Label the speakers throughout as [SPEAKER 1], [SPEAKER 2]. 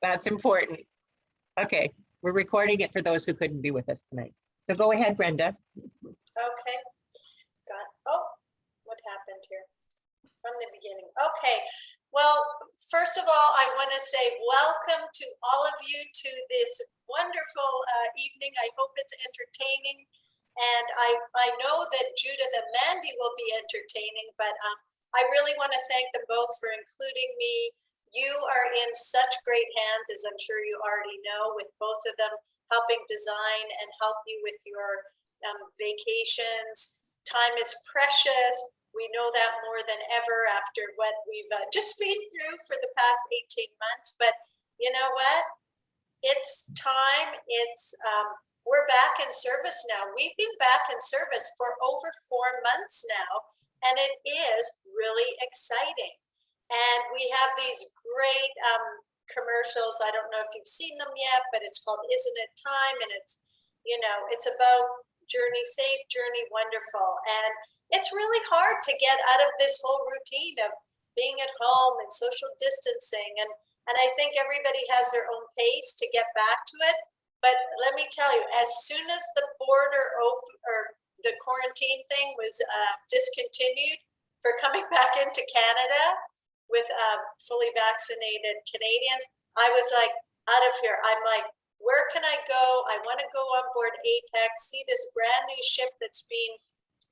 [SPEAKER 1] That's important. Okay, we're recording it for those who couldn't be with us tonight. So go ahead, Brenda.
[SPEAKER 2] Okay. Oh, what happened here? From the beginning. Okay. Well, first of all, I want to say welcome to all of you to this wonderful evening. I hope it's entertaining. And I know that Judith and Mandy will be entertaining, but I really want to thank them both for including me. You are in such great hands, as I'm sure you already know, with both of them helping design and help you with your vacations. Time is precious. We know that more than ever after what we've just been through for the past 18 months. But you know what? It's time. We're back in service now. We've been back in service for over 4 months now, and it is really exciting. And we have these great commercials. I don't know if you've seen them yet, but it's called Isn't It Time? And it's, you know, it's about journey safe, journey wonderful. And it's really hard to get out of this whole routine of being at home and social distancing. And I think everybody has their own pace to get back to it. But let me tell you, as soon as the border open or the quarantine thing was discontinued for coming back into Canada with fully vaccinated Canadians, I was like, out of here. I'm like, where can I go? I want to go on board Apex, see this brand new ship that's been,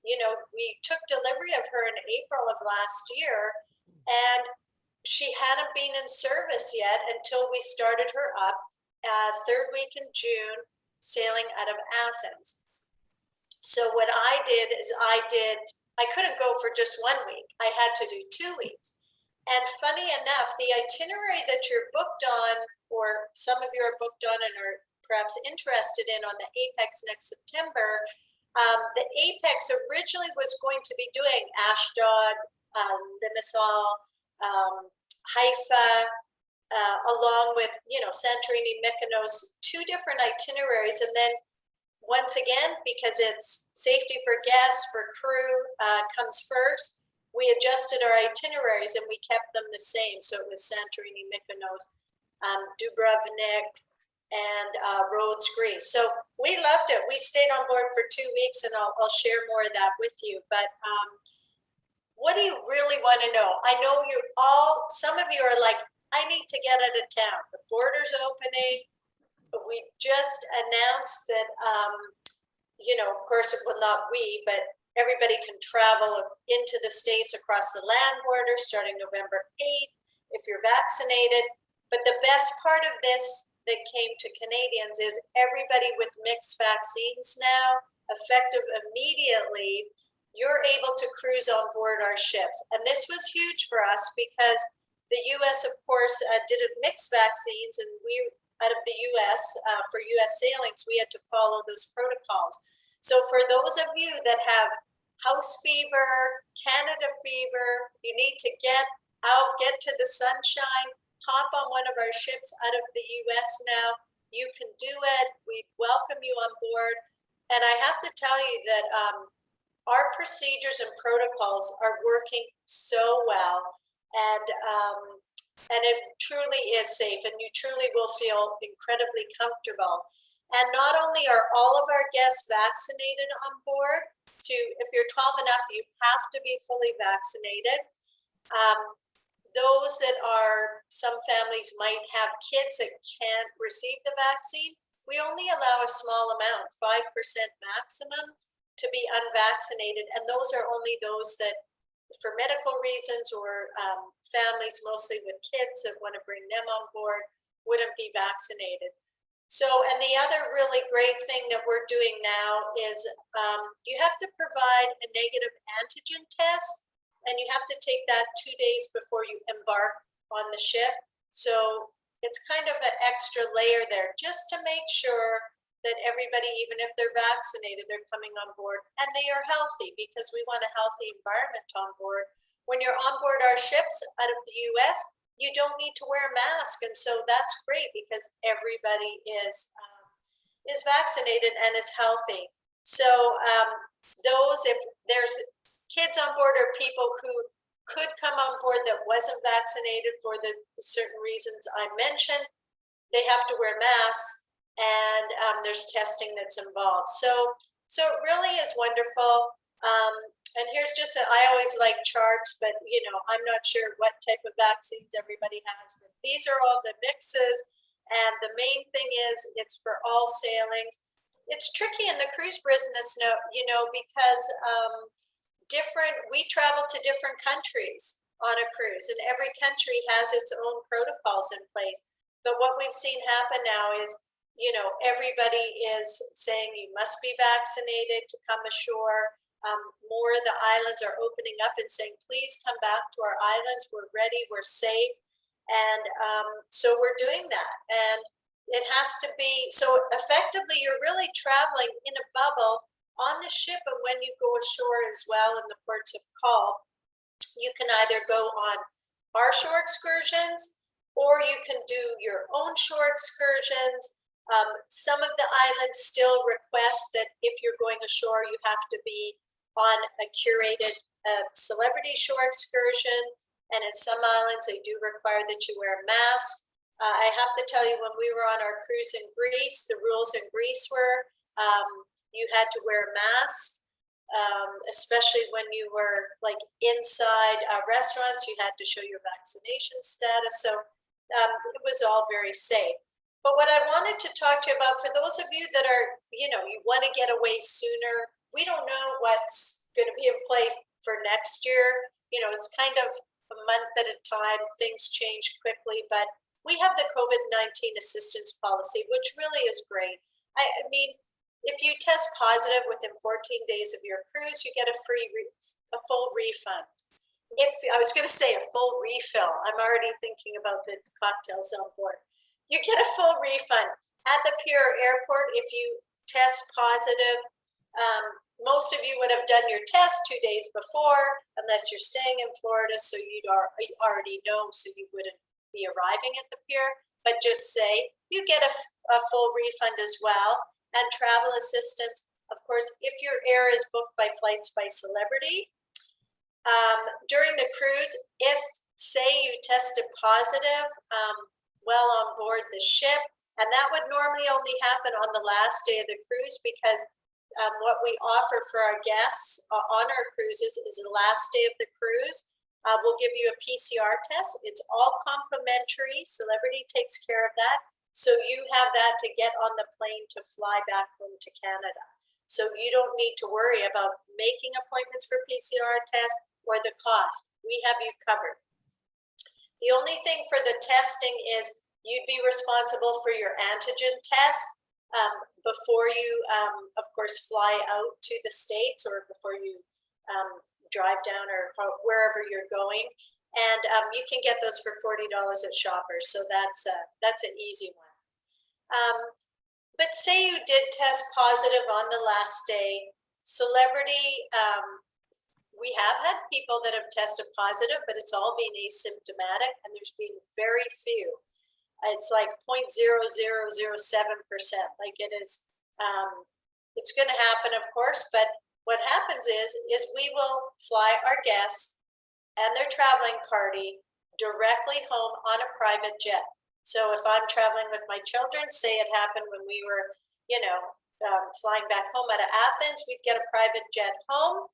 [SPEAKER 2] you know, we took delivery of her in April of last year, and she hadn't been in service yet until we started her up third week in June, sailing out of Athens. So what I did is I couldn't go for just 1 week. I had to do 2 weeks. And funny enough, the itinerary that you're booked on, or some of you are booked on and are perhaps interested in on the Apex next September, the Apex originally was going to be doing Ashdod, Limassol, Haifa, along with, you know, Santorini, Mykonos, 2 different itineraries. And then once again, because it's safety for guests, for crew comes first, we adjusted our itineraries and we kept them the same. So it was Santorini, Mykonos, Dubrovnik, and Rhodes, Greece. So we loved it. We stayed on board for 2 weeks, and I'll share more of that with you. But what do you really want to know? I know you all, some of you are like, I need to get out of town. The border's opening. We just announced that, you know, of course, well, not we, but everybody can travel into the States across the land border starting November 8th if you're vaccinated. But the best part of this that came to Canadians is everybody with mixed vaccines now, effective immediately, you're able to cruise on board our ships. And this was huge for us because the US, of course, didn't mix vaccines, and we, out of the US, for US sailings, we had to follow those protocols. So for those of you that have house fever, Canada fever, you need to get out, get to the sunshine, hop on one of our ships out of the US now. You can do it. We welcome you on board. And I have to tell you that our procedures and protocols are working so well. And it truly is safe, and you truly will feel incredibly comfortable. And not only are all of our guests vaccinated on board, if you're 12 and up, you have to be fully vaccinated. Those that are, some families might have kids that can't receive the vaccine, we only allow a small amount, 5% maximum, to be unvaccinated. And those are only those that, for medical reasons, or families mostly with kids that want to bring them on board, wouldn't be vaccinated. So, and the other really great thing that we're doing now is you have to provide a negative antigen test, and you have to take that 2 days before you embark on the ship. So it's kind of an extra layer there just to make sure that everybody, even if they're vaccinated, they're coming on board and they are healthy, because we want a healthy environment on board. When you're on board our ships out of the US, you don't need to wear a mask. And so that's great because everybody is vaccinated and is healthy. So those, if there's kids on board or people who could come on board that wasn't vaccinated for the certain reasons I mentioned, they have to wear masks, and there's testing that's involved. So it really is wonderful. And here's just, I always like charts, but I'm not sure what type of vaccines everybody has, but these are all the mixes. And the main thing is it's for all sailings. It's tricky in the cruise business, because we travel to different countries on a cruise, and every country has its own protocols in place. But what we've seen happen now is, everybody is saying you must be vaccinated to come ashore. More of the islands are opening up and saying, please come back to our islands. We're ready, we're safe. And so we're doing that. And it has to be, so effectively, you're really traveling in a bubble on the ship. And when you go ashore as well in the ports of call, you can either go on our shore excursions, or you can do your own shore excursions. Some of the islands still request that if you're going ashore, you have to be on a curated celebrity shore excursion. And in some islands, they do require that you wear a mask. I have to tell you, when we were on our cruise in Greece, the rules in Greece were you had to wear a mask, especially when you were like inside restaurants. You had to show your vaccination status. So it was all very safe. But what I wanted to talk to you about, for those of you that are, you want to get away sooner, we don't know what's going to be in place for next year. It's kind of a month at a time. Things change quickly, but we have the COVID-19 assistance policy, which really is great. I mean, if you test positive within 14 days of your cruise, you get a full refund. If I was going to say a full refill, I'm already thinking about the cocktails on board. You get a full refund at the pier or airport if you test positive. Most of you would have done your test 2 days before, unless you're staying in Florida, so you already know, so you wouldn't be arriving at the pier. But just say you get a full refund as well, and travel assistance. Of course, if your air is booked by Flights by Celebrity, during the cruise, if say you tested positive while on board the ship, and that would normally only happen on the last day of the cruise, because what we offer for our guests on our cruises is the last day of the cruise. We'll give you a PCR test. It's all complimentary. Celebrity takes care of that. So you have that to get on the plane to fly back home to Canada. So you don't need to worry about making appointments for PCR tests or the cost. We have you covered. The only thing for the testing is you'd be responsible for your antigen test before you, of course, fly out to the States, or before you drive down or wherever you're going. And you can get those for $40 at Shoppers. So that's an easy one. But say you did test positive on the last day, Celebrity, we have had people that have tested positive, but it's all been asymptomatic, and there's been very few. It's like 0.0007%. Like it is, it's going to happen, of course, but what happens is we will fly our guests and their traveling party directly home on a private jet. So if I'm traveling with my children, say it happened when we were, flying back home out of Athens, we'd get a private jet home,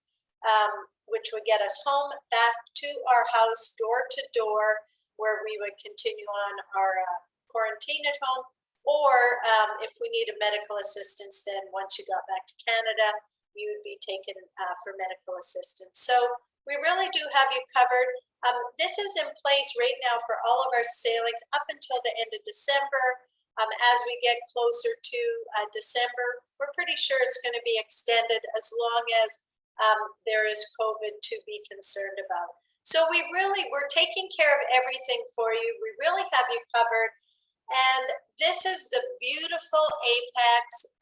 [SPEAKER 2] which would get us home back to our house, door to door, where we would continue on our quarantine at home. Or if we need a medical assistance, then once you got back to Canada, you would be taken for medical assistance. So we really do have you covered. This is in place right now for all of our sailings up until the end of December. As we get closer to December, we're pretty sure it's going to be extended as long as there is COVID to be concerned about. So we're taking care of everything for you. We really have you covered. And this is the beautiful Apex.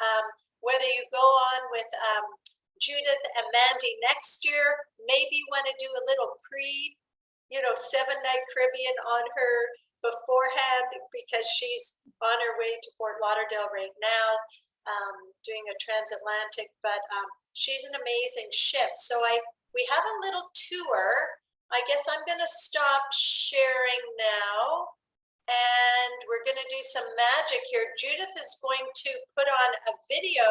[SPEAKER 2] Whether you go on with Judith and Mandy next year, maybe want to do a little 7-night Caribbean on her beforehand, because she's on her way to Fort Lauderdale right now, doing a transatlantic, but she's an amazing ship. So we have a little tour. I guess I'm going to stop sharing now. and we're going to do some magic here. Judith is going to put on a video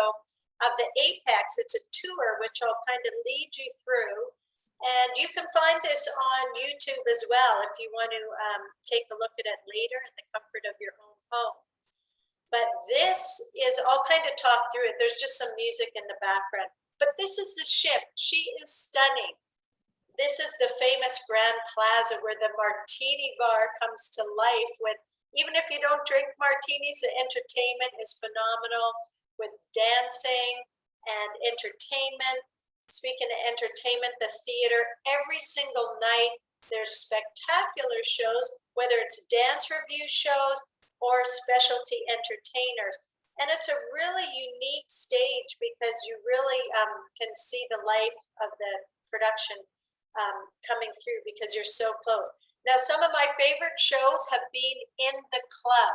[SPEAKER 2] of the Apex. It's a tour, which I'll kind of lead you through. And you can find this on YouTube as well if you want to take a look at it later in the comfort of your own home. But this is, I'll kind of talk through it. There's just some music in the background. But this is the ship. She is stunning. This is the famous Grand Plaza where the martini bar comes to life with, even if you don't drink martinis, the entertainment is phenomenal with dancing and entertainment. Speaking of entertainment, the theater, every single night there's spectacular shows, whether it's dance review shows or specialty entertainers. And it's a really unique stage because you really can see the life of the production coming through because you're so close. Now, some of my favorite shows have been in the club.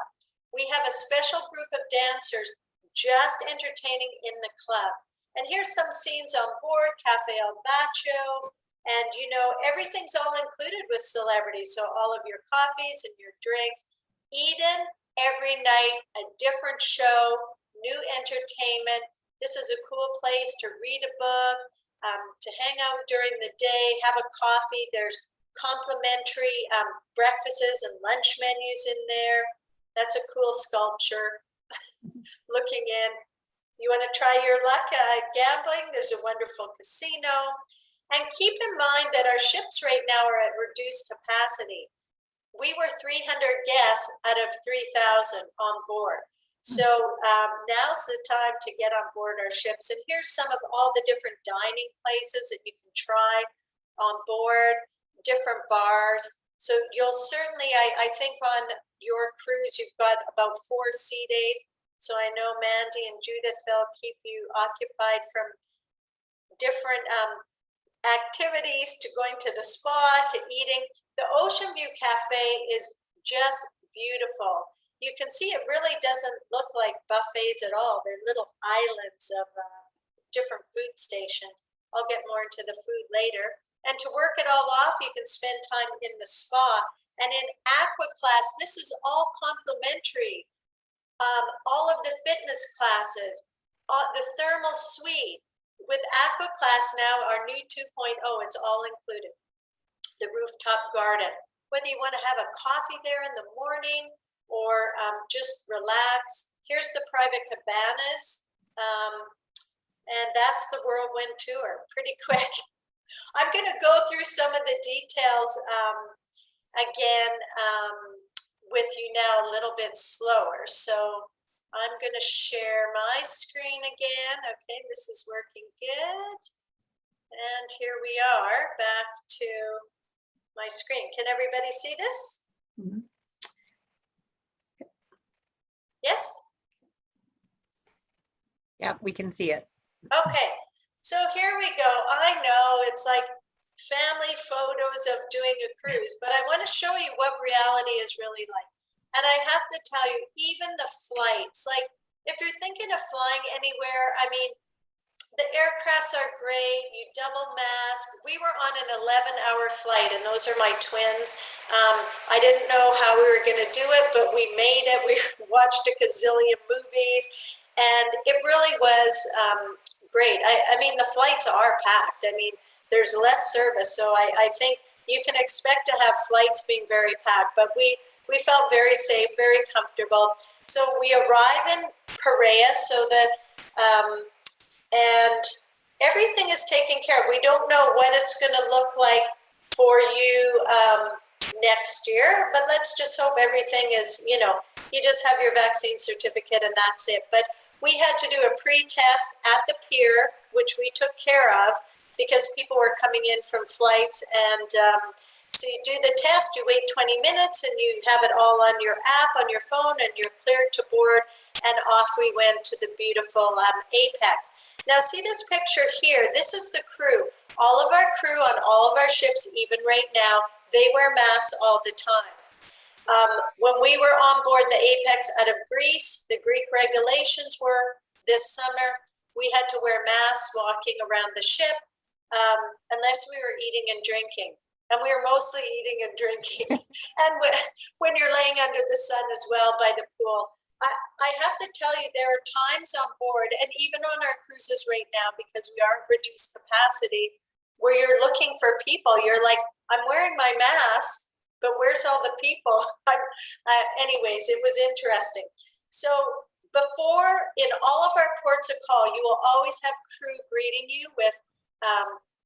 [SPEAKER 2] We have a special group of dancers just entertaining in the club. And here's some scenes on board Cafe El Bacho. And you know, everything's all included with celebrities. So all of your coffees and your drinks. Eden, every night, a different show, new entertainment. This is a cool place to read a book, to hang out during the day, have a coffee. There's complimentary breakfasts and lunch menus in there. That's a cool sculpture. Looking in. You want to try your luck gambling? There's a wonderful casino. And keep in mind that our ships right now are at reduced capacity. We were 300 guests out of 3,000 on board. So now's the time to get on board our ships. And here's some of all the different dining places that you can try on board, different bars. So you'll certainly, I think on your cruise, you've got about 4 sea days. So I know Mandy and Judith, they'll keep you occupied from different activities to going to the spa to eating. The Ocean View Cafe is just beautiful. You can see it really doesn't look like buffets at all. They're little islands of different food stations. I'll get more into the food later. And to work it all off, you can spend time in the spa. And in Aqua Class, this is all complimentary. All of the fitness classes, the thermal suite. With Aqua Class now, our new 2.0, it's all included. The rooftop garden. Whether you want to have a coffee there in the morning or just relax. Here's the private cabanas. And that's the whirlwind tour, pretty quick. I'm going to go through some of the details again with you now a little bit slower. So I'm going to share my screen again. Okay, this is working good. And here we are back to my screen. Can everybody see this? Mm-hmm. Yes?
[SPEAKER 1] Yeah, we can see it.
[SPEAKER 2] Okay, so here we go. I know it's like family photos of doing a cruise, but I want to show you what reality is really like. And I have to tell you, even the flights, like if you're thinking of flying anywhere, I mean, the aircrafts are great, you double mask. We were on an 11-hour flight, and those are my twins. I didn't know how we were gonna do it, but we made it. We watched a gazillion movies, and it really was great. I mean, the flights are packed. I mean, there's less service, so I think you can expect to have flights being very packed, but we felt very safe, very comfortable. So we arrive in Paria, so that, and everything is taken care of. We don't know what it's gonna look like for you next year, but let's just hope everything is, you know, you just have your vaccine certificate and that's it. But we had to do a pre-test at the pier, which we took care of because people were coming in from flights. And so you do the test, you wait 20 minutes and you have it all on your app, on your phone, and you're cleared to board. And off we went to the beautiful Apex. Now see this picture here, this is the crew. All of our crew on all of our ships, even right now, they wear masks all the time. When we were on board the Apex out of Greece, the Greek regulations were this summer, we had to wear masks walking around the ship unless we were eating and drinking. and we were mostly eating and drinking. And when you're laying under the sun as well by the pool, I have to tell you, there are times on board, and even on our cruises right now, because we are at reduced capacity, where you're looking for people. You're like, I'm wearing my mask, but where's all the people? Anyways, it was interesting. So before, in all of our ports of call, you will always have crew greeting you with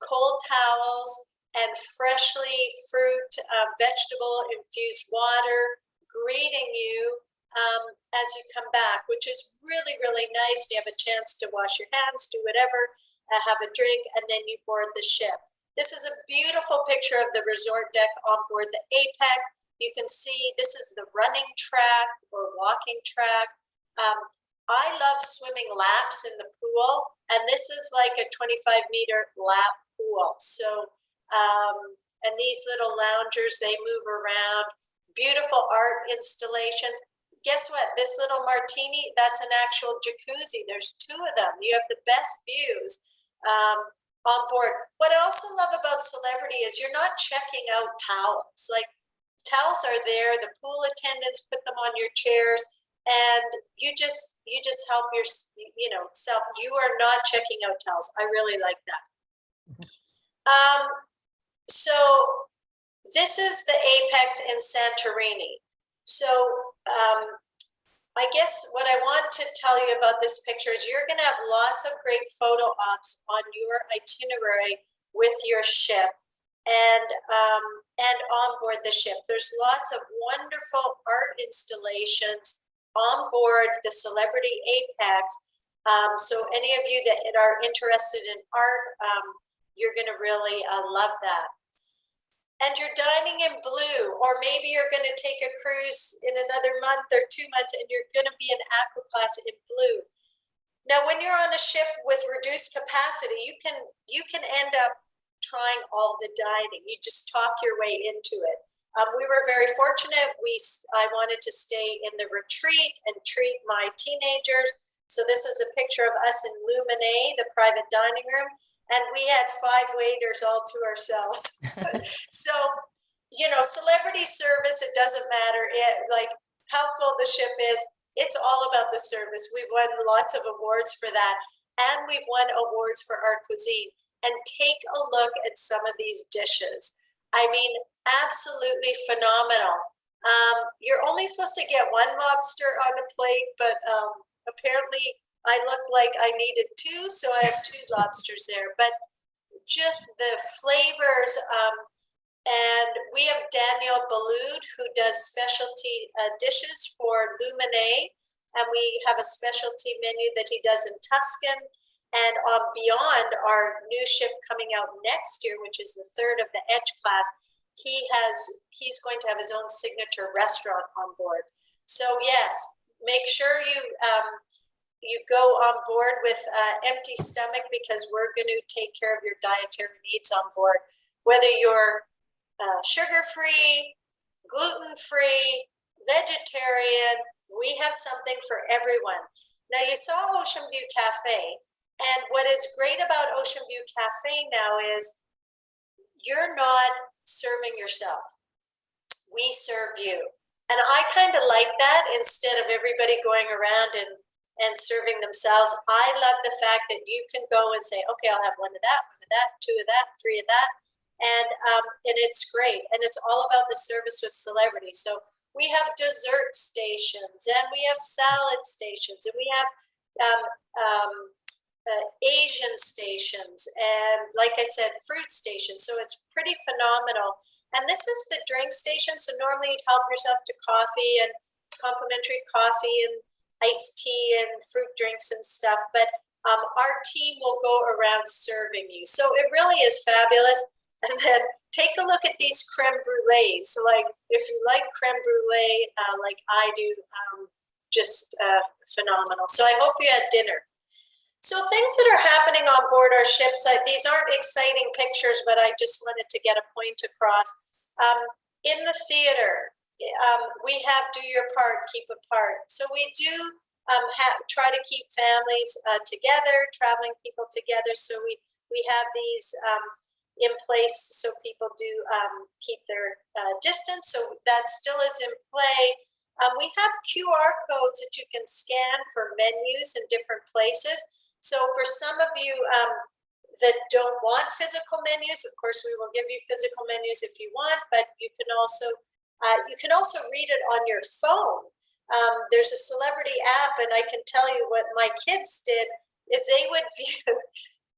[SPEAKER 2] cold towels and freshly fruit, vegetable infused water, greeting you as you come back, which is really, really nice. You have a chance to wash your hands, do whatever, have a drink, and then you board the ship. This is a beautiful picture of the resort deck on board the Apex. You can see this is the running track or walking track. I love swimming laps in the pool, and this is like a 25-meter lap pool. So, and these little loungers, they move around. Beautiful art installations. Guess what? This little martini, that's an actual jacuzzi. There's 2 of them. You have the best views on board. What I also love about Celebrity is you're not checking out towels. Like, towels are there. The pool attendants put them on your chairs, and you just help your self. You are not checking out towels. I really like that. So this is the Apex in Santorini. So I guess what I want to tell you about this picture is you're going to have lots of great photo ops on your itinerary with your ship and on board the ship. There's lots of wonderful art installations on board the Celebrity Apex. So any of you that are interested in art, you're going to really love that. And you're dining in blue, or maybe you're going to take a cruise in another month or 2 months and you're going to be in aqua class in blue. Now, when you're on a ship with reduced capacity, you can end up trying all the dining. You just talk your way into it. We were very fortunate. I wanted to stay in the retreat and treat my teenagers. So this is a picture of us in Lumine, the private dining room. And we had 5 waiters all to ourselves. So, Celebrity service, it doesn't matter like how full the ship is. It's all about the service. We've won lots of awards for that. And we've won awards for our cuisine. And take a look at some of these dishes. I mean, absolutely phenomenal. You're only supposed to get 1 lobster on a plate, but apparently I look like I needed 2, so I have 2 lobsters there. But just the flavors, and we have Daniel Balud, who does specialty dishes for Lumine, and we have a specialty menu that he does in Tuscan. And on Beyond, our new ship coming out next year, which is the 3rd of the Edge class, he's going to have his own signature restaurant on board. So yes, make sure you go on board with empty stomach, because we're going to take care of your dietary needs on board, whether you're sugar-free, gluten-free, vegetarian. We have something for everyone. Now, you saw Ocean View Cafe, and what is great about Ocean View Cafe now is you're not serving yourself. We serve you. And I kind of like that, instead of everybody going around and serving themselves. I love the fact that you can go and say, okay, I'll have 1 of that, 1 of that, 2 of that, 3 of that. And it's great. And it's all about the service with Celebrity. So we have dessert stations, and we have salad stations, and we have Asian stations, and like I said, fruit stations. So it's pretty phenomenal. And this is the drink station. So normally you'd help yourself to coffee and complimentary coffee and iced tea and fruit drinks and stuff, but our team will go around serving you. So it really is fabulous. And then take a look at these creme brulees. So like, if you like creme brulee, like I do, just phenomenal. So I hope you had dinner. So things that are happening on board our ships, these aren't exciting pictures, but I just wanted to get a point across. In the theater, we have do your part, keep apart. So we do try to keep families together, traveling people together. So we have these in place so people do keep their distance. So that still is in play. We have QR codes that you can scan for menus in different places. So for some of you that don't want physical menus, of course, we will give you physical menus if you want, but you can also read it on your phone. There's a celebrity app, and I can tell you what my kids did is they would view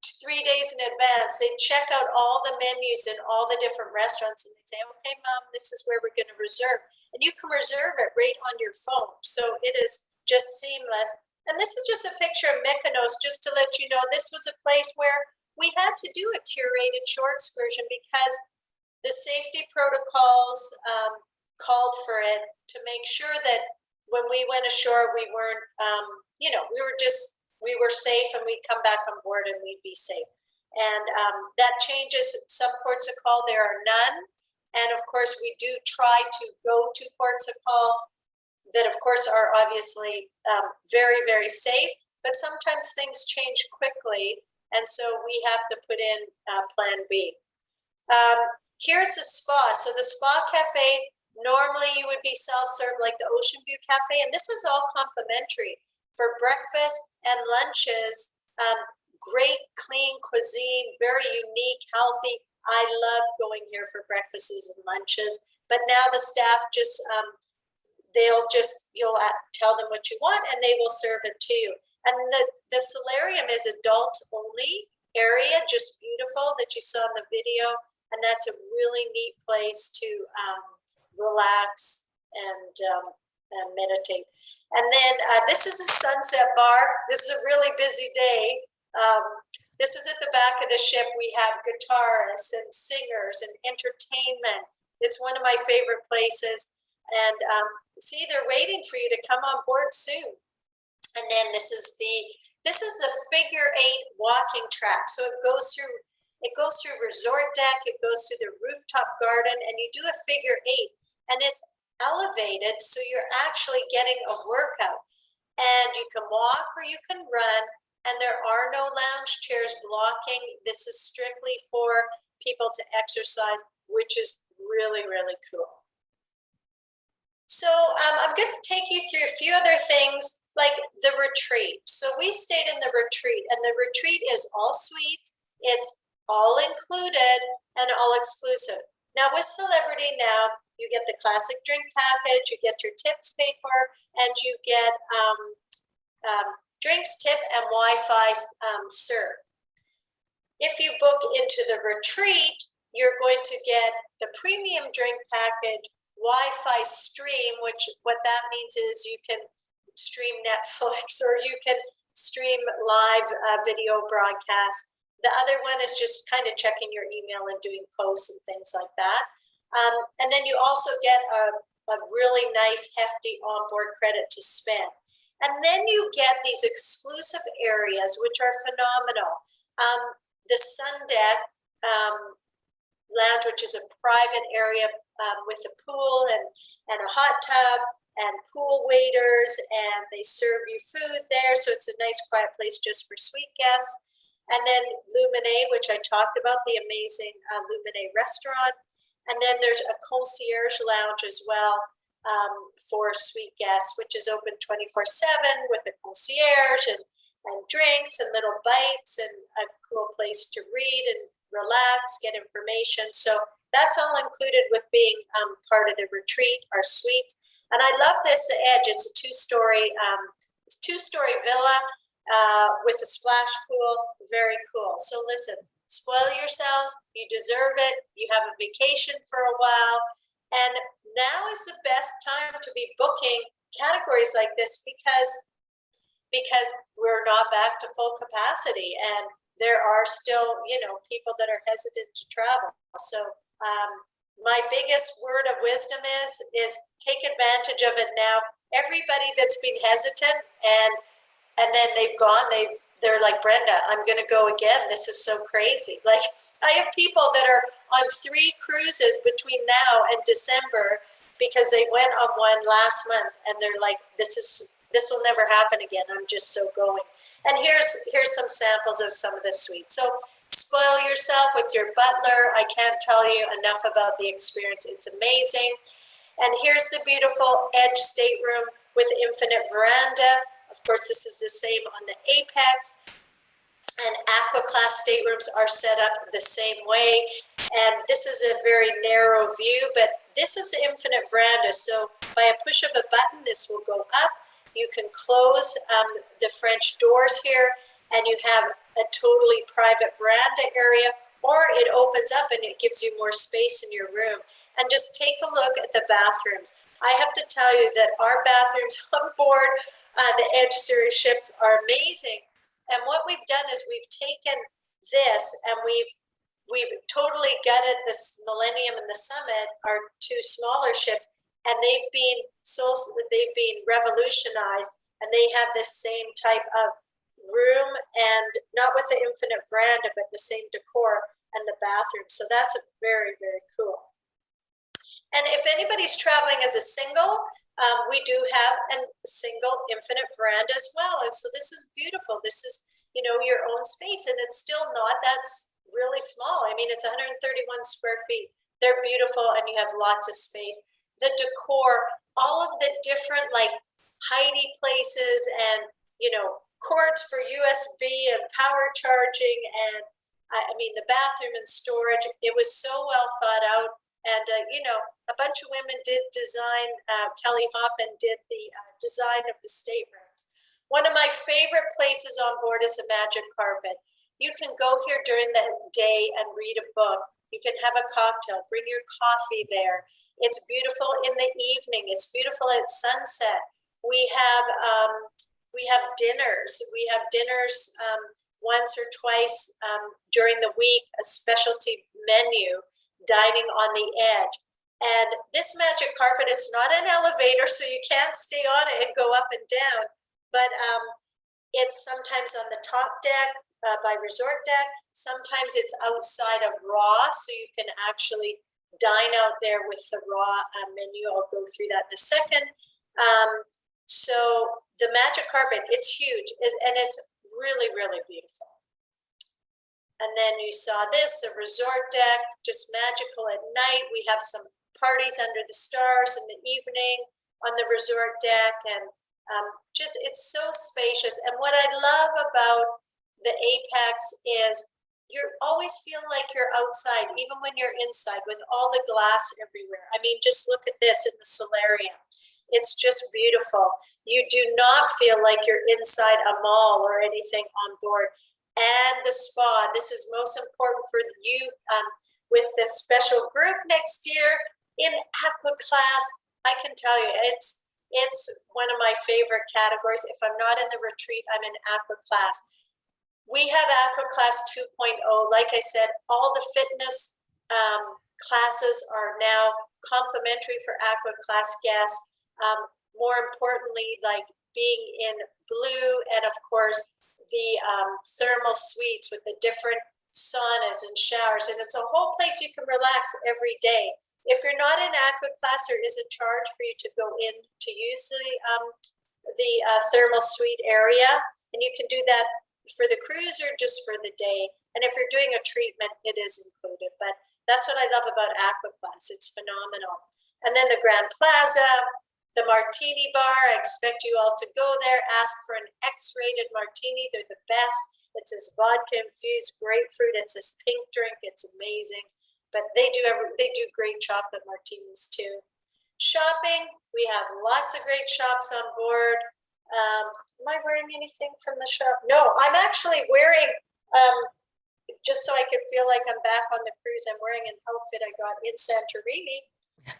[SPEAKER 2] 3 days in advance. They'd check out all the menus in all the different restaurants, and they'd say, okay, Mom, this is where we're going to reserve. And you can reserve it right on your phone. So it is just seamless. And this is just a picture of Mykonos, just to let you know, this was a place where we had to do a curated shore excursion because the safety protocols called for it to make sure that when we went ashore, we weren't, we were safe, and we'd come back on board and we'd be safe. And that changes. Some ports of call, there are none. And of course, we do try to go to ports of call that, of course, are obviously very, very safe. But sometimes things change quickly. And so we have to put in plan B. Here's the spa. So the spa cafe, normally you would be self-serve like the Ocean View Cafe. And this is all complimentary for breakfast and lunches. Great, clean cuisine, very unique, healthy. I love going here for breakfasts and lunches. But now the staff just, you'll tell them what you want and they will serve it to you. And the solarium is adults only area, just beautiful, that you saw in the video. And that's a really neat place to relax and meditate. And then this is a sunset bar. This is a really busy day. This is at the back of the ship. We have guitarists and singers and entertainment. It's one of my favorite places. And see, they're waiting for you to come on board soon. And then this is the figure 8 walking track. So it goes through resort deck, it goes through the rooftop garden, and you do a figure 8. And it's elevated, so you're actually getting a workout. And you can walk or you can run, and there are no lounge chairs blocking. This is strictly for people to exercise, which is really, really cool. So I'm going to take you through a few other things like the retreat. So we stayed in the retreat, and the retreat is all suite. It's all included and all exclusive. Now with Celebrity Now, you get the classic drink package, you get your tips paid for, and you get drinks, tip, and Wi-Fi served. If you book into the retreat, you're going to get the premium drink package, Wi-Fi stream, which what that means is you can stream Netflix or you can stream live video broadcast. The other one is just kind of checking your email and doing posts and things like that. And then you also get a really nice hefty onboard credit to spend. And then you get these exclusive areas, which are phenomenal. The Sun Deck Lounge, which is a private area with a pool and a hot tub and pool waiters, and they serve you food there. So it's a nice quiet place just for suite guests. And then Lumine, which I talked about, the amazing Lumine restaurant. And then there's a concierge lounge as well for suite guests, which is open 24/7 with a concierge and drinks and little bites and a cool place to read and relax, get information. So that's all included with being part of the retreat, our suite. And I love this edge. It's a two-story villa with a splash pool. Very cool. So listen, spoil yourself. You deserve it. You have a vacation for a while. And now is the best time to be booking categories like this because we're not back to full capacity, and there are still, people that are hesitant to travel. So my biggest word of wisdom is take advantage of it now. Everybody that's been hesitant and then they've gone, they're like, Brenda, I'm going to go again. This is so crazy. Like, I have people that are on 3 cruises between now and December because they went on one last month, and they're like, this will never happen again. I'm just so going. And here's some samples of some of the suites. So spoil yourself with your butler. I can't tell you enough about the experience. It's amazing. And here's the beautiful Edge stateroom with infinite veranda. Of course, this is the same on the Apex. And Aqua class staterooms are set up the same way. And this is a very narrow view, but this is the infinite veranda. So by a push of a button, this will go up. You can close the French doors here, and you have a totally private veranda area, or it opens up and it gives you more space in your room. And just take a look at the bathrooms. I have to tell you that our bathrooms on board the Edge series ships are amazing. And what we've done is we've taken this and we've totally gutted this Millennium and the Summit, our two smaller ships, and they've been revolutionized, and they have this same type of room, and not with the infinite veranda, but the same decor and the bathroom. So that's very, very cool. And if anybody's traveling as a single, we do have a single infinite veranda as well. And so this is beautiful. This is, you know, your own space, and it's still not, that's really small. I mean, it's 131 square feet. They're beautiful, and you have lots of space. The decor, all of the different like hidey places and, you know, cords for USB and power charging. And I mean, the bathroom and storage, it was so well thought out. And, you know, a bunch of women did design, Kelly Hoppen did the design of the staterooms. One of my favorite places on board is the magic carpet. You can go here during the day and read a book. You can have a cocktail, bring your coffee there. It's beautiful in the evening. It's beautiful at sunset. We have dinners. We have dinners once or twice during the week, a specialty menu, dining on the edge. And this magic carpet, it's not an elevator, so you can't stay on it and go up and down, but it's sometimes on the top deck by resort deck. Sometimes it's outside of raw, so you can actually dine out there with the raw menu. I'll go through that in a second. So the magic carpet, it's huge, and it's really, really beautiful. And then you saw this, a resort deck, just magical at night. We have some parties under the stars in the evening on the resort deck, and just, it's so spacious. And what I love about the Apex is you always feel like you're outside, even when you're inside, with all the glass everywhere. I mean, just look at this in the solarium. It's just beautiful. You do not feel like you're inside a mall or anything on board. And the spa, this is most important for you with this special group next year in Aqua class. I can tell you, it's one of my favorite categories. If I'm not in the retreat, I'm in Aqua class. We have Aqua class 2.0. Like I said, all the fitness classes are now complimentary for Aqua class guests. More importantly, like being in blue, and of course, the thermal suites with the different saunas and showers, and it's a whole place you can relax every day. If you're not in Aqua class, there is a charge for you to go in to use the thermal suite area, and you can do that for the cruise or just for the day. And if you're doing a treatment, it is included. But that's what I love about Aqua class. It's phenomenal. And then the Grand Plaza, the martini bar, I expect you all to go there, ask for an X-rated martini. They're the best. It's this vodka infused grapefruit. It's this pink drink. It's amazing. But they do great chocolate martinis too. Shopping, we have lots of great shops on board. Am I wearing anything from the shop? No, I'm actually wearing, just so I can feel like I'm back on the cruise, I'm wearing an outfit I got in Santorini.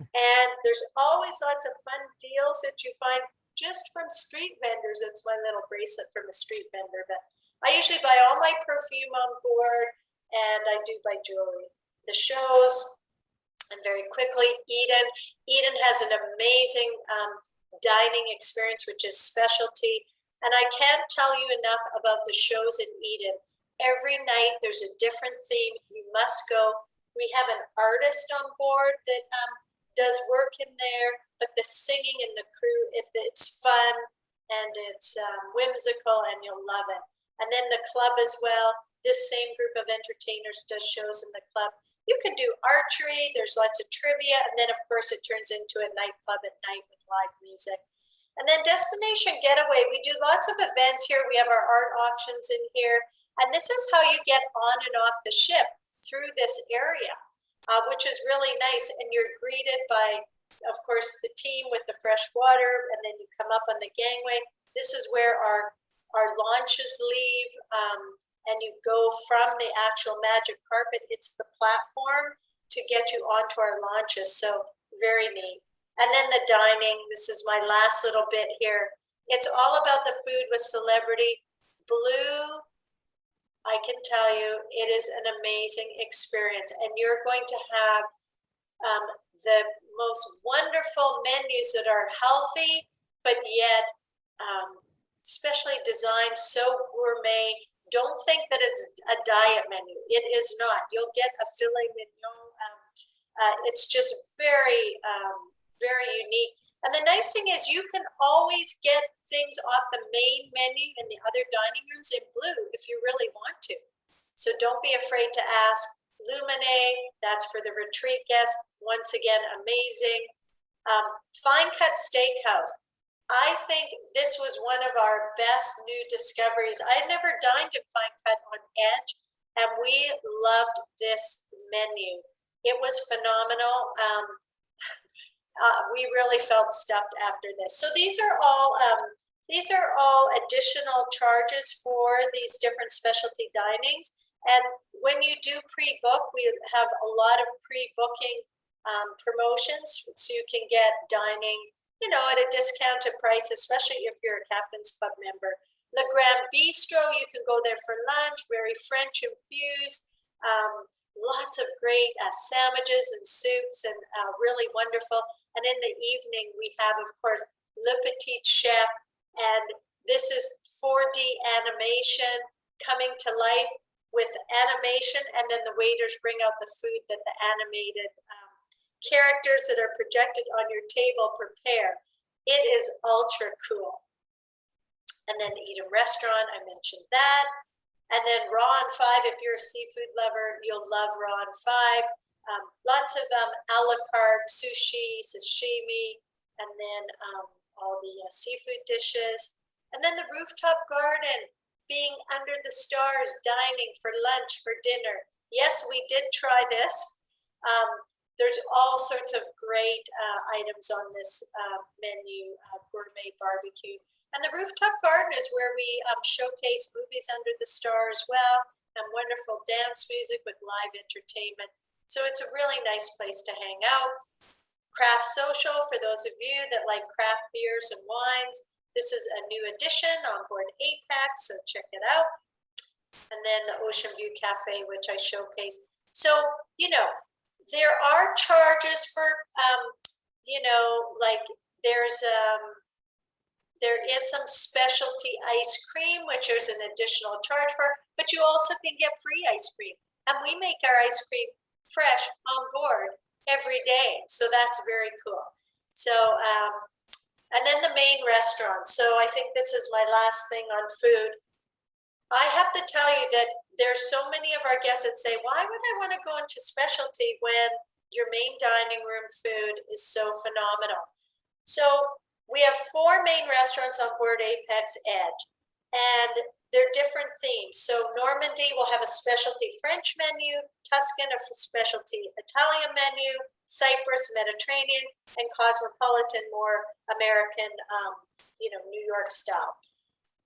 [SPEAKER 2] And there's always lots of fun deals that you find just from street vendors. It's my little bracelet from a street vendor. But I usually buy all my perfume on board, and I do buy jewelry. The shows, and very quickly, Eden. Eden has an amazing dining experience, which is specialty. And I can't tell you enough about the shows in Eden. Every night there's a different theme. You must go. We have an artist on board that does work in there, but the singing and the crew, it's fun, and it's whimsical, and you'll love it. And then the club as well. This same group of entertainers does shows in the club. You can do archery, there's lots of trivia, and then of course it turns into a nightclub at night with live music. And then Destination Getaway, we do lots of events here. We have our art auctions in here. And this is how you get on and off the ship through this area, which is really nice. And you're greeted by, of course, the team with the fresh water, and then you come up on the gangway. This is where our launches leave, and you go from the actual magic carpet. It's the platform to get you onto our launches. So very neat. And then the dining, this is my last little bit here. It's all about the food with celebrity. Blue, I can tell you, it is an amazing experience. And you're going to have the most wonderful menus that are healthy, but yet specially designed, so gourmet. Don't think that it's a diet menu. It is not. You'll get a filet mignon. It's just very, very unique. And the nice thing is you can always get things off the main menu in the other dining rooms in blue if you really want to. So don't be afraid to ask. Lumine, that's for the retreat guests. Once again, amazing. Fine Cut Steakhouse. I think this was one of our best new discoveries. I had never dined in Fine Cut on Edge, and we loved this menu. It was phenomenal. We really felt stuffed after this. So these are all additional charges for these different specialty dinings. And when you do pre-book, we have a lot of pre-booking promotions, so you can get dining, you know, at a discounted price, especially if you're a Captain's Club member. Le Grand Bistro, you can go there for lunch, very French infused. Lots of great sandwiches and soups, and really wonderful. And in the evening, we have, of course, Le Petit Chef, and this is 4D animation coming to life with animation, and then the waiters bring out the food that the animated characters that are projected on your table prepare. It is ultra cool. And then Eden Restaurant, I mentioned that. And then Raw and Five, if you're a seafood lover, you'll love Raw and Five. Lots of a la carte sushi, sashimi, and then all the seafood dishes. And then the rooftop garden, being under the stars, dining for lunch, for dinner. Yes, we did try this. There's all sorts of great items on this menu, gourmet barbecue. And the rooftop garden is where we showcase movies under the stars as well, and wonderful dance music with live entertainment. So it's a really nice place to hang out. Craft Social, for those of you that like craft beers and wines. This is a new addition on board APAC, so check it out. And then the Ocean View Cafe, which I showcased. So, you know, there are charges for, you know, like there is some specialty ice cream, which there's an additional charge for, but you also can get free ice cream. And we make our ice cream fresh on board every day. So that's very cool. So, and then the main restaurant. So I think this is my last thing on food. I have to tell you that there's so many of our guests that say, why would I want to go into specialty when your main dining room food is so phenomenal? So we have 4 main restaurants on board Apex Edge, and they're different themes. So Normandy will have a specialty French menu, Tuscan a specialty Italian menu, Cyprus Mediterranean, and Cosmopolitan more American, you know, New York style.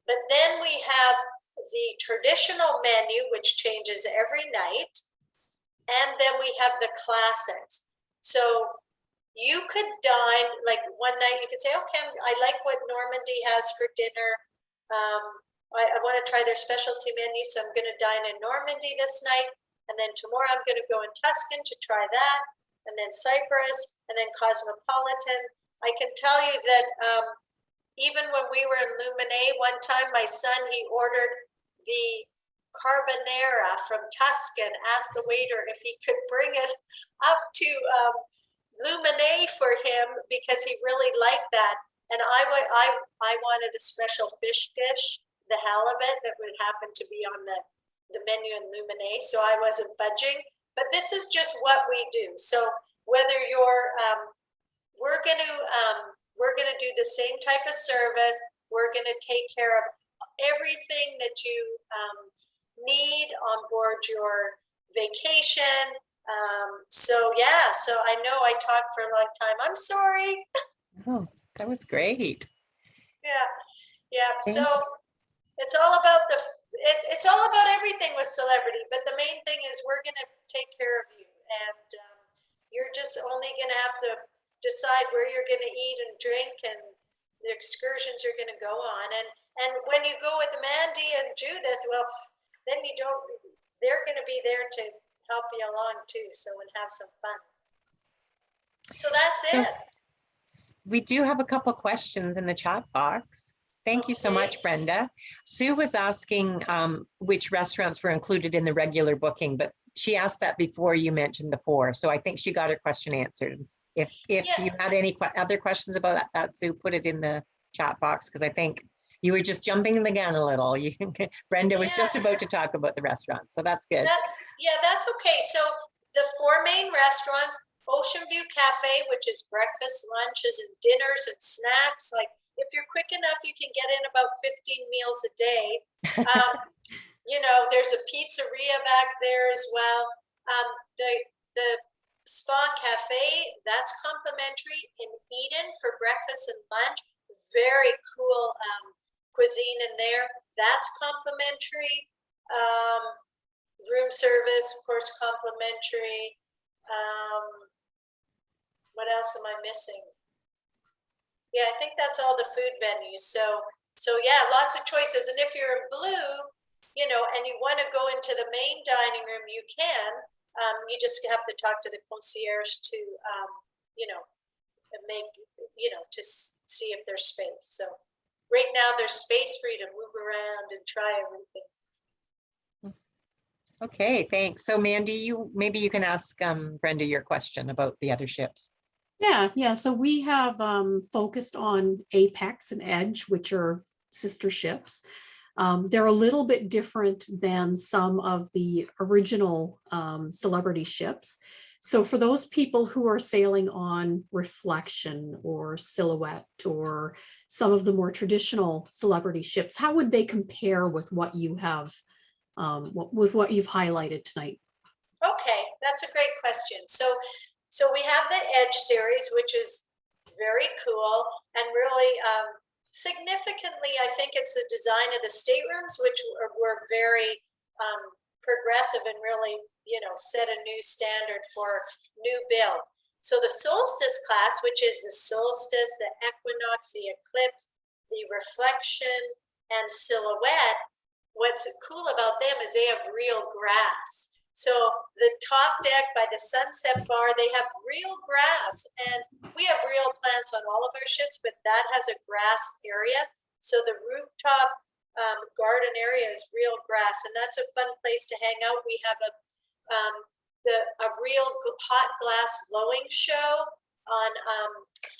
[SPEAKER 2] But then we have the traditional menu, which changes every night, and then we have the classics. So you could dine, like one night you could say, okay, I like what Normandy has for dinner. I want to try their specialty menu, so I'm going to dine in Normandy this night. And then tomorrow I'm going to go in Tuscan to try that. And then Cyprus, and then Cosmopolitan. I can tell you that even when we were in Lumine, one time my son, he ordered the carbonara from Tuscan, asked the waiter if he could bring it up to Lumine for him because he really liked that. And I wanted a special fish dish the halibut that would happen to be on the menu in Lumine, so I wasn't budging. But this is just what we do. So whether you're, we're gonna do the same type of service. We're gonna take care of everything that you need on board your vacation. So yeah, so I know I talked for a long time. I'm sorry.
[SPEAKER 1] Oh, that was great.
[SPEAKER 2] Yeah. So
[SPEAKER 1] Thank
[SPEAKER 2] it's all about it's all about everything with celebrity, but the main thing is we're gonna take care of you, and you're just only gonna have to decide where you're gonna eat and drink and the excursions you're gonna go on. And when you go with Mandy and Judith, well, then you don't. They're gonna be there to help you along too, so and have some fun. So that's it.
[SPEAKER 1] We do have a couple questions in the chat box. Thank you so much, Brenda. Sue was asking which restaurants were included in the regular booking, but she asked that before you mentioned the 4. So I think she got her question answered. If you had any other questions about that, Sue, put it in the chat box, because I think you were just jumping the gun a little. Brenda was just about to talk about the restaurants, so that's good.
[SPEAKER 2] That's okay. So the 4 main restaurants, Ocean View Cafe, which is breakfast, lunches, and dinners and snacks. Like if you're quick enough, you can get in about 15 meals a day. You know, there's a pizzeria back there as well. The Spa Cafe, that's complimentary in Eden for breakfast and lunch. Very cool cuisine in there. That's complimentary. Room service, of course, complimentary. What else am I missing? Yeah, I think that's all the food venues. So yeah, lots of choices. And if you're in blue, you know, and you want to go into the main dining room, you can. You just have to talk to the concierge to, you know, make, you know, to see if there's space. So right now there's space for you to move around and try everything.
[SPEAKER 1] Okay, thanks. So Mandy, maybe you can ask Brenda your question about the other ships.
[SPEAKER 3] Yeah. So we have focused on Apex and Edge, which are sister ships. They're a little bit different than some of the original celebrity ships. So for those people who are sailing on Reflection or Silhouette or some of the more traditional celebrity ships, how would they compare with what you have, with what you've highlighted tonight?
[SPEAKER 2] Okay, that's a great question. So we have the Edge series, which is very cool and really significantly, I think it's the design of the staterooms, which were very progressive and really, you know, set a new standard for new build. So the Solstice class, which is the Solstice, the Equinox, the Eclipse, the Reflection, and Silhouette, what's cool about them is they have real grass. So the top deck by the Sunset Bar, they have real grass, and we have real plants on all of our ships, but that has a grass area. So the rooftop garden area is real grass, and that's a fun place to hang out. We have a real hot glass blowing show on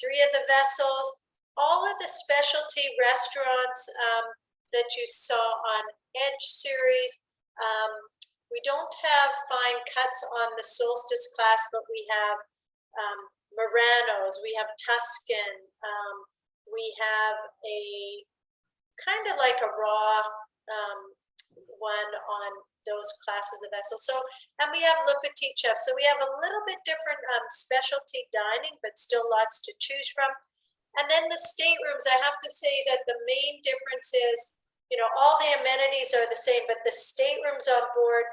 [SPEAKER 2] 3 of the vessels. All of the specialty restaurants that you saw on Edge series. We don't have fine cuts on the Solstice class, but we have Muranos, we have Tuscan, we have a kind of like a raw one on those classes of vessels. So, and we have Le Petit Chef. So we have a little bit different specialty dining, but still lots to choose from. And then the staterooms, I have to say that the main difference is, you know, all the amenities are the same, but the staterooms on board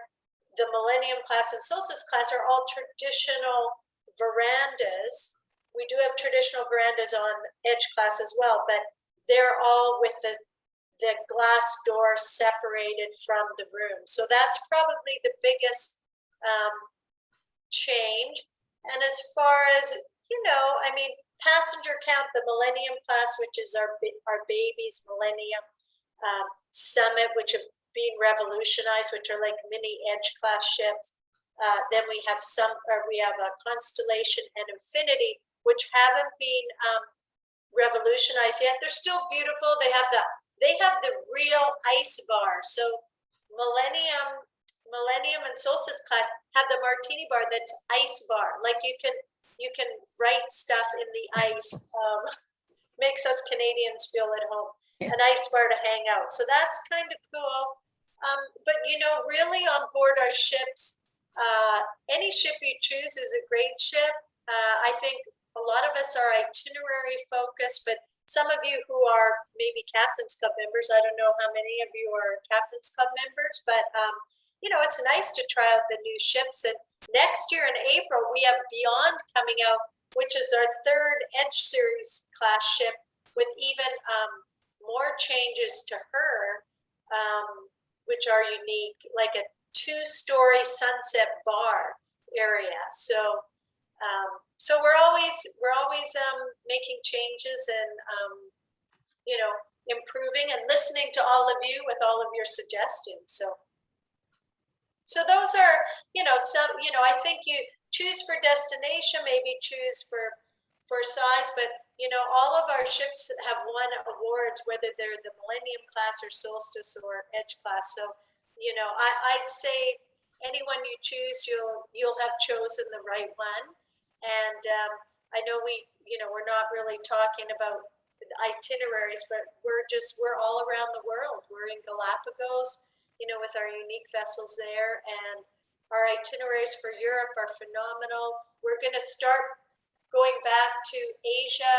[SPEAKER 2] the Millennium class and Solstice class are all traditional verandas. We do have traditional verandas on Edge class as well, but they're all with the glass door separated from the room. So that's probably the biggest change. And as far as, you know, I mean, passenger count, the Millennium class, which is our baby's Millennium Summit, which have been revolutionized, which are like mini Edge class ships. Then we have a Constellation and Infinity, which haven't been revolutionized yet. They're still beautiful. They have the they have the real ice bar. So Millennium and Solstice class have the martini bar that's ice bar. Like you can write stuff in the ice. Makes us Canadians feel at home.
[SPEAKER 1] Yeah.
[SPEAKER 2] An ice bar to hang out. So that's kind of cool. But you know, really on board our ships, any ship you choose is a great ship. I think a lot of us are itinerary focused, but some of you who are maybe Captain's Club members, I don't know how many of you are Captain's Club members, but you know, it's nice to try out the new ships. And next year in April, we have Beyond coming out, which is our third Edge Series class ship with even more changes to her, which are unique, like a 2-story sunset bar area. So so we're always making changes and you know, improving and listening to all of you with all of your suggestions. So those are, you know, some, you know, I think you choose for destination, maybe choose for size, but you know, all of our ships have won awards, whether they're the Millennium class or Solstice or Edge class. So, you know, I'd say anyone you choose, you'll have chosen the right one. And I know we're not really talking about itineraries, but we're all around the world. We're in Galapagos, you know, with our unique vessels there, and our itineraries for Europe are phenomenal. We're going to start going back to Asia.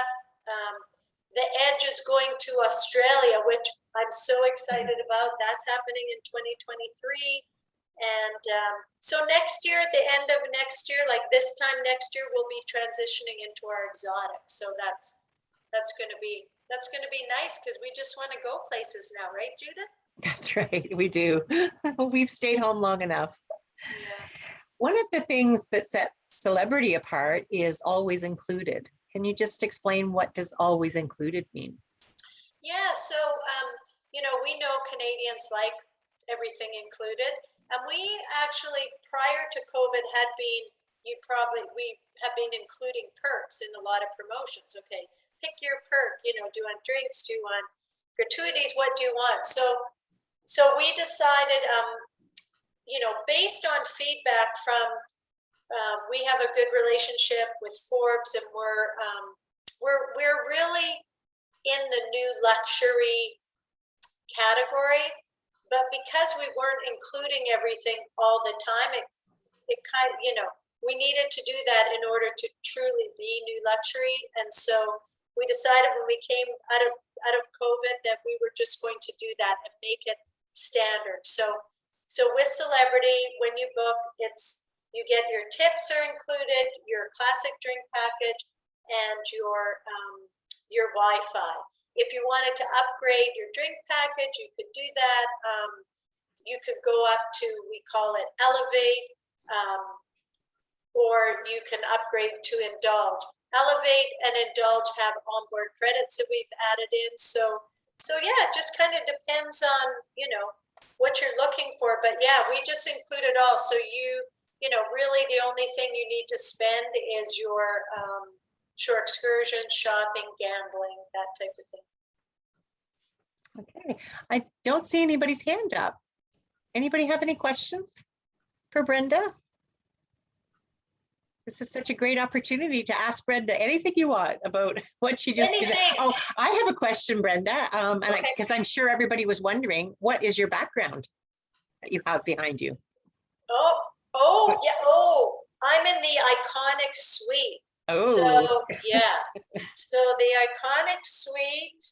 [SPEAKER 2] The Edge is going to Australia, which I'm so excited about. That's happening in 2023. And so next year, at the end of next year, like this time next year, we'll be transitioning into our exotic. So that's going to be nice, because we just want to go places now, right, Judith?
[SPEAKER 1] That's right, we do. We've stayed home long enough.
[SPEAKER 2] Yeah.
[SPEAKER 1] One of the things that sets Celebrity apart is always included. Can you just explain what does always included mean?
[SPEAKER 2] Yeah, so you know, we know Canadians like everything included, and we actually, prior to COVID, we have been including perks in a lot of promotions. Okay, pick your perk. You know, do you want drinks? Do you want gratuities? What do you want? So we decided, you know, based on feedback from, we have a good relationship with Forbes, and we're really in the new luxury category, but because we weren't including everything all the time, it kind of, you know, we needed to do that in order to truly be new luxury. And so we decided when we came out of COVID that we were just going to do that and make it standard. So with Celebrity, when you book, you get your tips are included, your classic drink package, and your Wi-Fi. If you wanted to upgrade your drink package, you could do that. You could go up to, we call it Elevate, or you can upgrade to Indulge. Elevate and Indulge have onboard credits that we've added in. So yeah, it just kind of depends on, you know, what you're looking for. But yeah, we just include it all. So you know, really the only thing you need to spend is your shore excursion, shopping, gambling, that type of thing.
[SPEAKER 1] Okay, I don't see anybody's hand up. Anybody have any questions for Brenda? This is such a great opportunity to ask Brenda anything you want about what she just did. Oh, I have a question, Brenda, and because I'm sure everybody was wondering, what is your background that you have behind you?
[SPEAKER 2] I'm in the iconic suite.
[SPEAKER 1] Oh.
[SPEAKER 2] So yeah, so the iconic suite,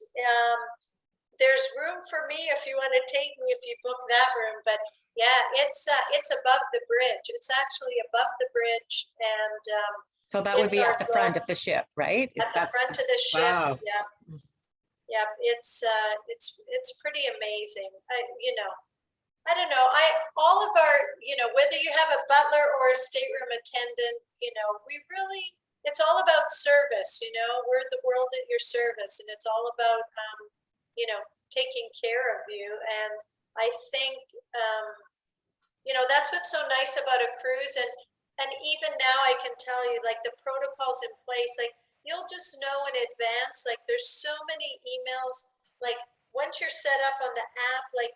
[SPEAKER 2] there's room for me if you want to take me, if you book that room, but yeah, it's above the bridge. It's actually above the bridge, and
[SPEAKER 1] so that would be at the front of the ship, right?
[SPEAKER 2] At the front of the ship.
[SPEAKER 1] Wow.
[SPEAKER 2] Yeah, it's pretty amazing. You know, I don't know. All of our, you know, whether you have a butler or a stateroom attendant, you know, it's all about service. You know, we're the world at your service, and it's all about you know, taking care of you. And I think you know, that's what's so nice about a cruise, and even now I can tell you, like, the protocols in place, like, you'll just know in advance. Like, there's so many emails, like, once you're set up on the app, like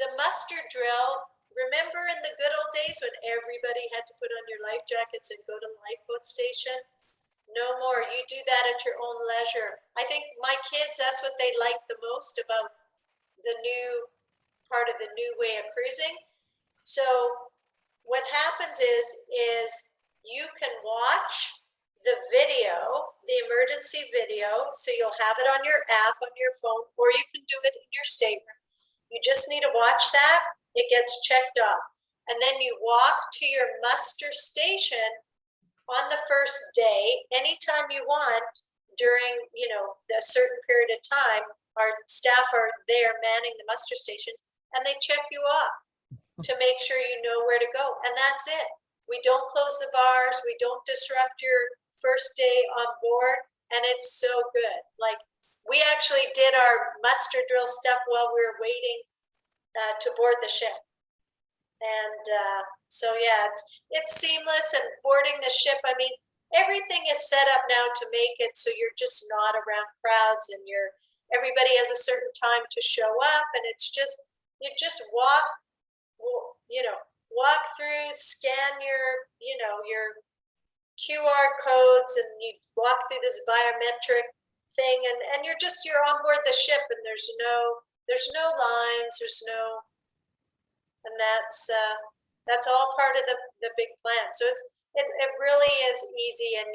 [SPEAKER 2] the muster drill, remember in the good old days when everybody had to put on your life jackets and go to the lifeboat station? No more. You do that at your own leisure. I think my kids, that's what they like the most about the new part of the new way of cruising. So what happens is you can watch the video, the emergency video, so you'll have it on your app on your phone, or you can do it in your stateroom. You just need to watch that. It gets checked off. And then you walk to your muster station on the first day, anytime you want during, you know, a certain period of time. Our staff are there manning the muster stations, and they check you off to make sure you know where to go. And that's it. We don't close the bars. We don't disrupt your first day on board. And it's so good. Like, we actually did our muster drill stuff while we were waiting to board the ship. And so, yeah, it's seamless. And boarding the ship, I mean, everything is set up now to make it so you're just not around crowds, and everybody has a certain time to show up. And it's just, you just walk through, scan your QR codes, and you walk through this biometric thing, and you're on board the ship, and there's no lines, and that's all part of the big plan. So it really is easy, and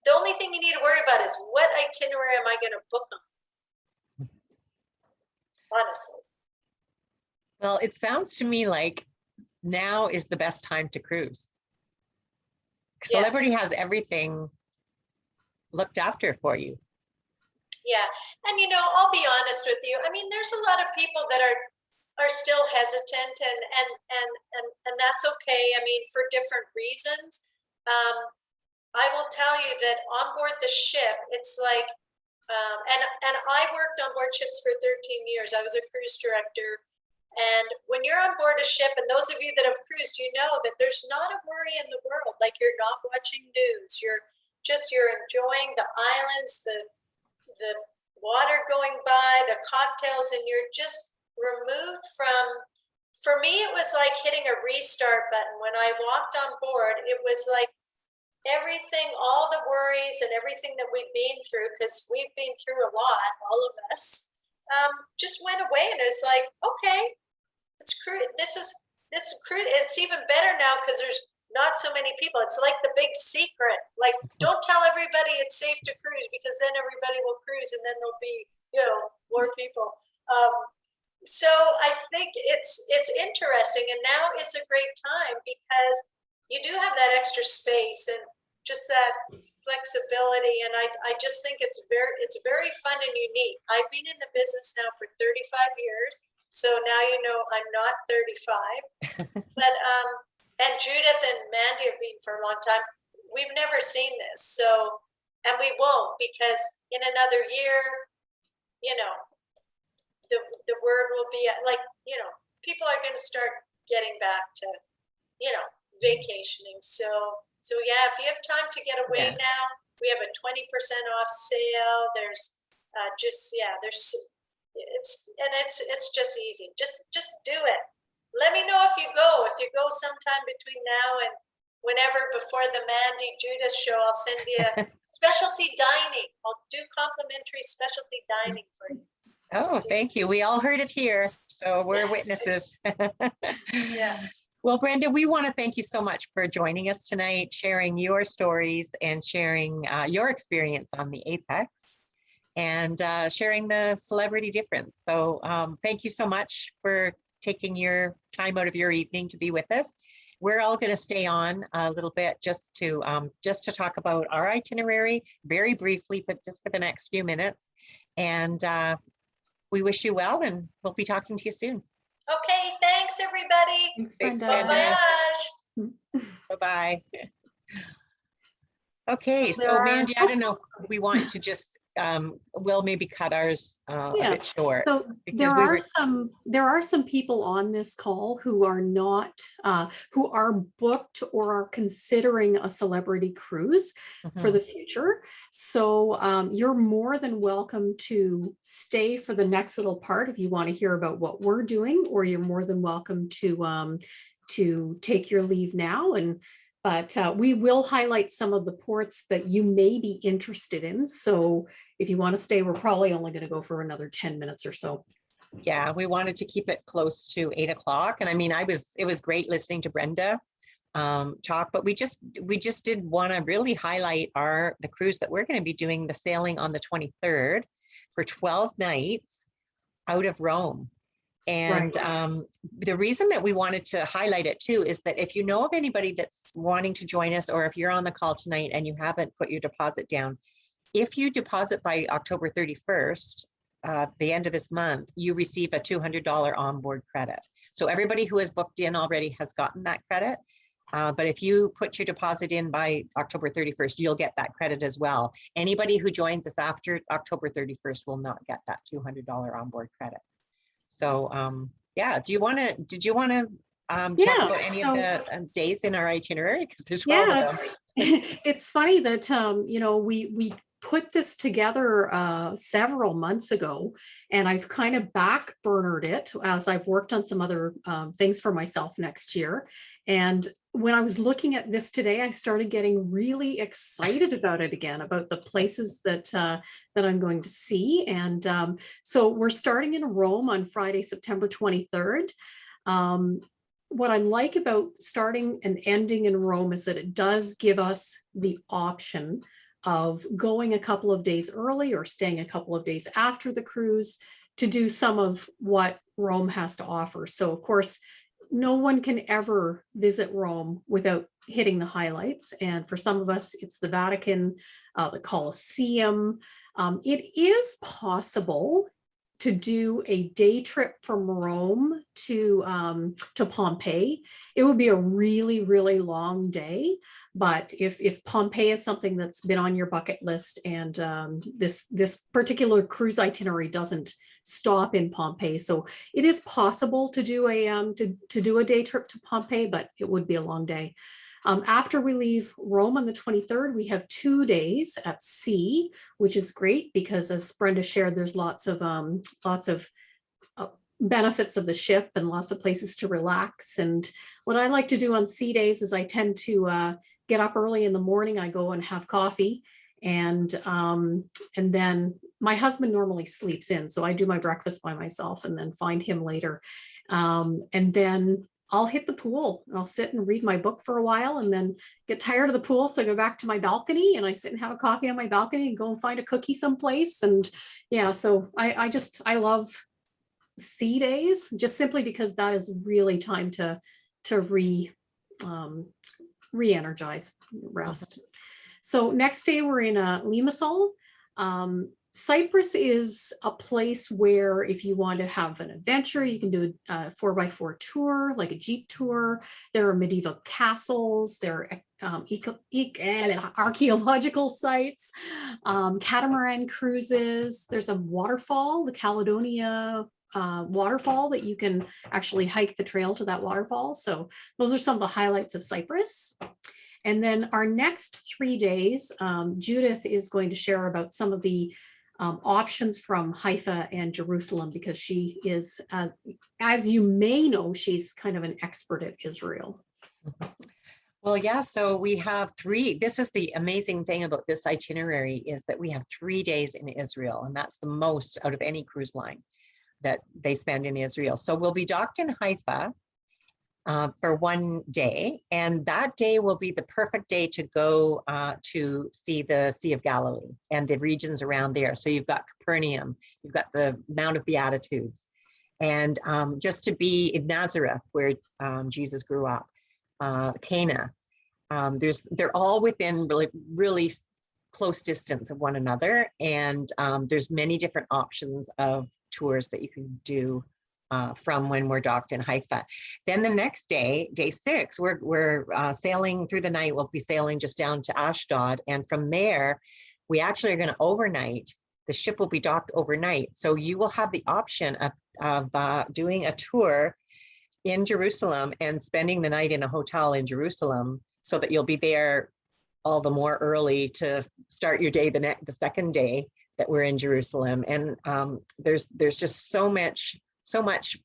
[SPEAKER 2] the only thing you need to worry about is what itinerary am I going to book on? Honestly.
[SPEAKER 1] Well, it sounds to me like now is the best time to cruise.
[SPEAKER 2] Yeah.
[SPEAKER 1] Celebrity has everything looked after for you.
[SPEAKER 2] Yeah, and I'll be honest with you. I mean, there's a lot of people that are still hesitant, and that's okay. I mean, for different reasons. I will tell you that on board the ship, it's like, and I worked on board ships for 13 years. I was a cruise director. And when you're on board a ship, and those of you that have cruised, you know that there's not a worry in the world. Like, you're not watching news. You're enjoying the islands, the water going by, the cocktails, and you're just removed from. For me, it was like hitting a restart button. When I walked on board, it was like everything, all the worries and everything that we've been through, because we've been through a lot, all of us, just went away. And it's like, okay. It's even better now because there's not so many people. It's like the big secret. Like, don't tell everybody it's safe to cruise, because then everybody will cruise, and then there'll be more people. So I think it's interesting, and now is a great time because you do have that extra space and just that flexibility. And I just think it's very fun and unique. I've been in the business now for 35 years. So now I'm not 35, but and Judith and Mandy have been for a long time. We've never seen this, so, and we won't, because in another year, the word will be like, people are going to start getting back to, vacationing. So yeah, if you have time to get away now, we have a 20% off sale. There's it's just easy. Just do it. Let me know if you go sometime between now and whenever, before the Mandy Judith show. I'll send you specialty dining. I'll do complimentary specialty dining for you.
[SPEAKER 1] Oh, thank you. We all heard it here, so we're witnesses.
[SPEAKER 2] Yeah.
[SPEAKER 1] Well, Brenda, we want to thank you so much for joining us tonight, sharing your stories and sharing your experience on the Apex, and sharing the celebrity difference. So thank you so much for taking your time out of your evening to be with us. We're all going to stay on a little bit just to talk about our itinerary very briefly, but just for the next few minutes. And we wish you well, and we'll be talking to you soon.
[SPEAKER 2] Okay, thanks everybody.
[SPEAKER 3] Thanks,
[SPEAKER 1] Brenda.
[SPEAKER 2] Bye-bye.
[SPEAKER 1] Bye-bye. Okay, so Mandy, I don't know if we want to just we'll maybe cut ours a
[SPEAKER 3] Yeah.
[SPEAKER 1] bit short.
[SPEAKER 3] So
[SPEAKER 1] because
[SPEAKER 3] there
[SPEAKER 1] we
[SPEAKER 3] are
[SPEAKER 1] were-
[SPEAKER 3] some people on this call who are not who are booked or are considering a celebrity cruise for
[SPEAKER 1] Mhm.
[SPEAKER 3] the future. So you're more than welcome to stay for the next little part if you want to hear about what we're doing, or you're more than welcome to take your leave now. But we will highlight some of the ports that you may be interested in. So if you want to stay, we're probably only going to go for another 10 minutes or so.
[SPEAKER 1] Yeah, we wanted to keep it close to 8 o'clock. And I mean, it was great listening to Brenda talk, but we just did want to really highlight the cruise that we're going to be doing, the sailing on the 23rd for 12 nights out of Rome. And the reason that we wanted to highlight it too is that if you know of anybody that's wanting to join us, or if you're on the call tonight and you haven't put your deposit down, if you deposit by October 31st, the end of this month, you receive a $200 onboard credit. So everybody who has booked in already has gotten that credit. But if you put your deposit in by October 31st, you'll get that credit as well. Anybody who joins us after October 31st will not get that $200 onboard credit. So yeah, did you want to talk about any of the days in our itinerary? Because there's 12 of them.
[SPEAKER 3] It's funny that we put this together several months ago, and I've kind of backburnered it as I've worked on some other things for myself next year. And when I was looking at this today, I started getting really excited about it again, about the places that I'm going to see. And so we're starting in Rome on Friday, September 23rd. What I like about starting and ending in Rome is that it does give us the option of going a couple of days early or staying a couple of days after the cruise to do some of what Rome has to offer. So of course, no one can ever visit Rome without hitting the highlights. And for some of us, it's the Vatican, the Colosseum. It is possible to do a day trip from Rome to Pompeii. It would be a really, really long day. But if Pompeii is something that's been on your bucket list, and this particular cruise itinerary doesn't stop in Pompeii, so it is possible to do a day trip to Pompeii, but it would be a long day. After we leave Rome on the 23rd, we have 2 days at sea, which is great because, as Brenda shared, there's lots of benefits of the ship and lots of places to relax. And what I like to do on sea days is I tend to get up early in the morning. I go and have coffee, and then my husband normally sleeps in, so I do my breakfast by myself and then find him later, and then I'll hit the pool and I'll sit and read my book for a while and then get tired of the pool. So I go back to my balcony and I sit and have a coffee on my balcony and go and find a cookie someplace. And yeah, so I love sea days just simply because that is really time to re-energize, rest. So next day we're in Limassol. Cyprus is a place where if you want to have an adventure, you can do a 4x4 tour, like a Jeep tour. There are medieval castles, there are archaeological sites, catamaran cruises. There's a waterfall, the Caledonia waterfall, that you can actually hike the trail to that waterfall. So those are some of the highlights of Cyprus. And then our next 3 days, Judith is going to share about some of the options from Haifa and Jerusalem, because she is, as you may know, she's kind of an expert at Israel.
[SPEAKER 1] Well, yeah, so we have 3. This is the amazing thing about this itinerary, is that we have 3 days in Israel, and that's the most out of any cruise line that they spend in Israel. So we'll be docked in Haifa for 1 day, and that day will be the perfect day to go to see the Sea of Galilee and the regions around there. So you've got Capernaum, you've got the Mount of Beatitudes, and just to be in Nazareth, where Jesus grew up, Cana. They're all within really close distance of one another, and there's many different options of tours that you can do from when we're docked in Haifa. Then the next day, day 6, we're sailing through the night. We'll be sailing just down to Ashdod, and from there, we actually are going to overnight the ship will be docked overnight. So you will have the option of doing a tour in Jerusalem and spending the night in a hotel in Jerusalem, so that you'll be there all the more early to start your day the second day that we're in Jerusalem. And there's just so much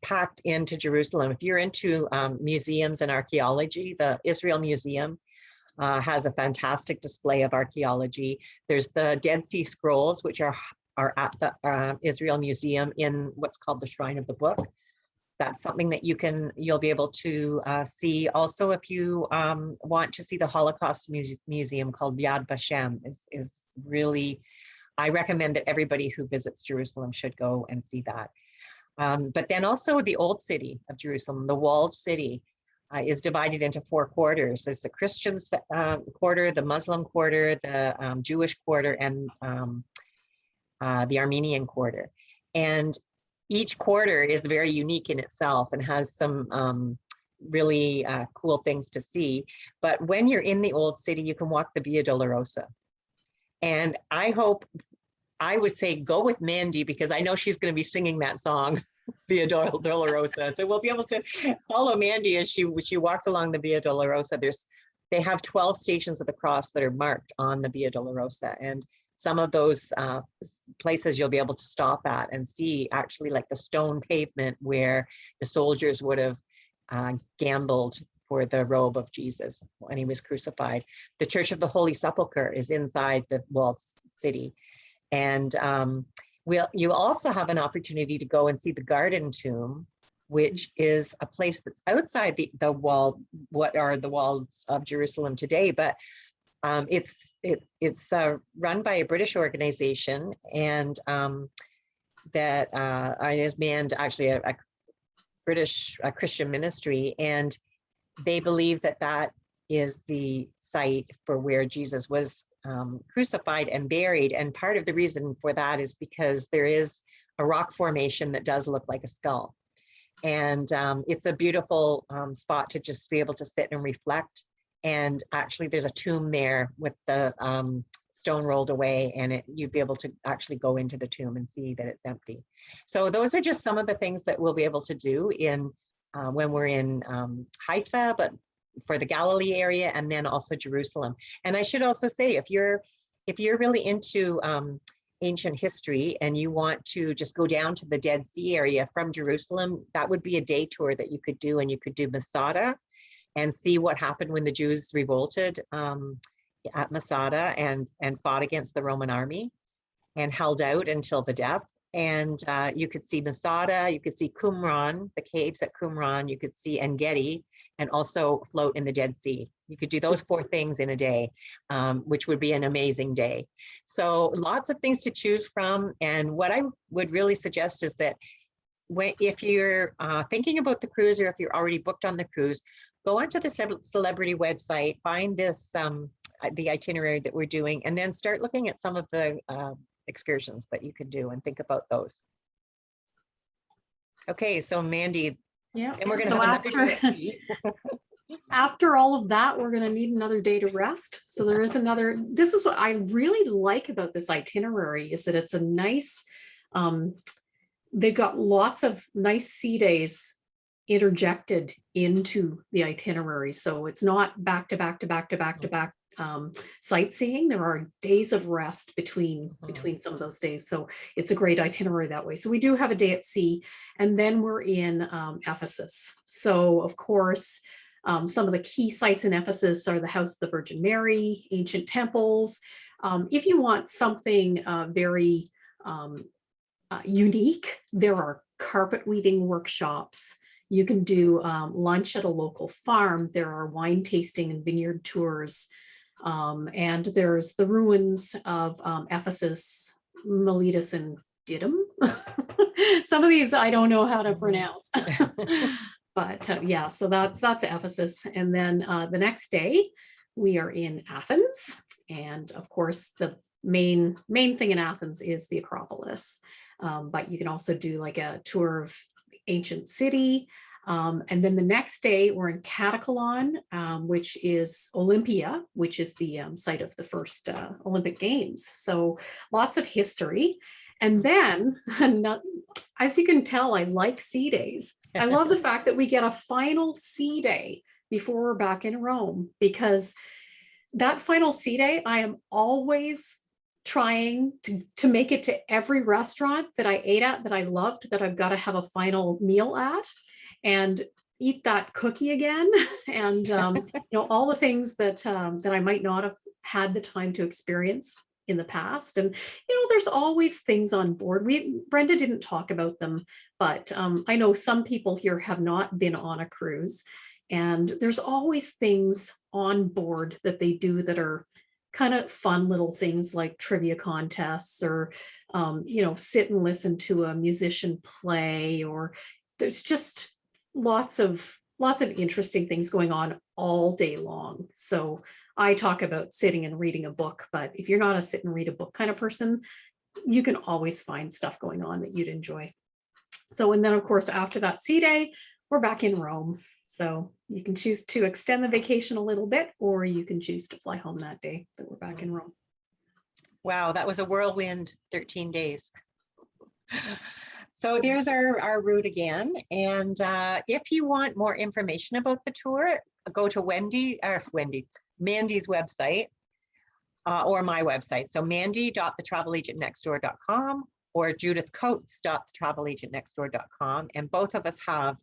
[SPEAKER 1] packed into Jerusalem. If you're into museums and archaeology, the Israel Museum has a fantastic display of archaeology. There's the Dead Sea Scrolls, which are at the Israel Museum in what's called the Shrine of the Book. That's something that you'll be able to see. Also, if you want to see the Holocaust Museum called Yad Vashem, is really, I recommend that everybody who visits Jerusalem should go and see that. But then also the old city of Jerusalem, the walled city, is divided into 4 quarters. There's the Christian quarter, the Muslim quarter, the Jewish quarter, and the Armenian quarter. And each quarter is very unique in itself and has some really cool things to see. But when you're in the old city, you can walk the Via Dolorosa. And I would say go with Mandy, because I know she's going to be singing that song, Via Dolorosa. So we'll be able to follow Mandy as she walks along the Via Dolorosa. They have 12 stations of the cross that are marked on the Via Dolorosa. And some of those places you'll be able to stop at and see actually like the stone pavement where the soldiers would have gambled for the robe of Jesus when he was crucified. The Church of the Holy Sepulchre is inside the walled city. And you also have an opportunity to go and see the Garden Tomb, which is a place that's outside the wall, what are the walls of Jerusalem today, but it's run by a British organization, and that is manned actually a British Christian ministry, and they believe that is the site for where Jesus was crucified and buried. And part of the reason for that is because there is a rock formation that does look like a skull, and it's a beautiful spot to just be able to sit and reflect. And actually there's a tomb there with the stone rolled away, and you'd be able to actually go into the tomb and see that it's empty. So those are just some of the things that we'll be able to do when we're in Haifa, but for the Galilee area, and then also Jerusalem. And I should also say, if you're really into ancient history and you want to just go down to the Dead Sea area from Jerusalem, that would be a day tour that you could do, and you could do Masada and see what happened when the Jews revolted at Masada and fought against the Roman army and held out until the death. And you could see Masada, you could see Qumran, the caves at Qumran, you could see En-Gedi, and also float in the Dead Sea. You could do those 4 things in a day, which would be an amazing day. So lots of things to choose from. And what I would really suggest is that if you're thinking about the cruise, or if you're already booked on the cruise, go onto the Celebrity website, find the itinerary that we're doing, and then start looking at some of the excursions that you could do and think about those. Okay, so Mandy,
[SPEAKER 3] Yeah.
[SPEAKER 1] and we're going to
[SPEAKER 3] So
[SPEAKER 1] have another day at sea.
[SPEAKER 3] after all of that, we're going to need another day to rest. So there is this is what I really like about this itinerary, is that it's a nice, they've got lots of nice sea days interjected into the itinerary. So it's not back to back to back to back to back sightseeing. There are days of rest between some of those days. So it's a great itinerary that way. So we do have a day at sea, and then we're in Ephesus. So of course, some of the key sites in Ephesus are the House of the Virgin Mary, ancient temples. If you want something very unique, there are carpet weaving workshops. You can do lunch at a local farm. There are wine tasting and vineyard tours. And there's the ruins of Ephesus, Miletus, and Didymus. Some of these I don't know how to pronounce. But yeah, so that's Ephesus. And then the next day we are in Athens. And of course, the main thing in Athens is the Acropolis. But you can also do like a tour of ancient city. And then the next day we're in Catacalon, which is Olympia, which is the site of the first Olympic Games. So lots of history. And then, as you can tell, I like sea days. I love the fact that we get a final sea day before we're back in Rome, because that final sea day, I am always trying to make it to every restaurant that I ate at, that I loved, that I've got to have a final meal at, and eat that cookie again. And, all the things that I might not have had the time to experience in the past. And, there's always things on board. Brenda didn't talk about them, but I know some people here have not been on a cruise, and there's always things on board that they do that are kind of fun little things, like trivia contests, or sit and listen to a musician play, or there's just lots of interesting things going on all day long. So I talk about sitting and reading a book, but if you're not a sit and read a book kind of person, you can always find stuff going on that you'd enjoy. So, and then of course, after that sea day, we're back in Rome. So you can choose to extend the vacation a little bit, or you can choose to fly home that day that we're back in Rome.
[SPEAKER 1] Wow, that was a whirlwind 13 days. So there's our route again. And if you want more information about the tour, go to Mandy's website or my website. So mandy.thetravelagentnextdoor.com or judithcoates.thetravelagentnextdoor.com. And both of us have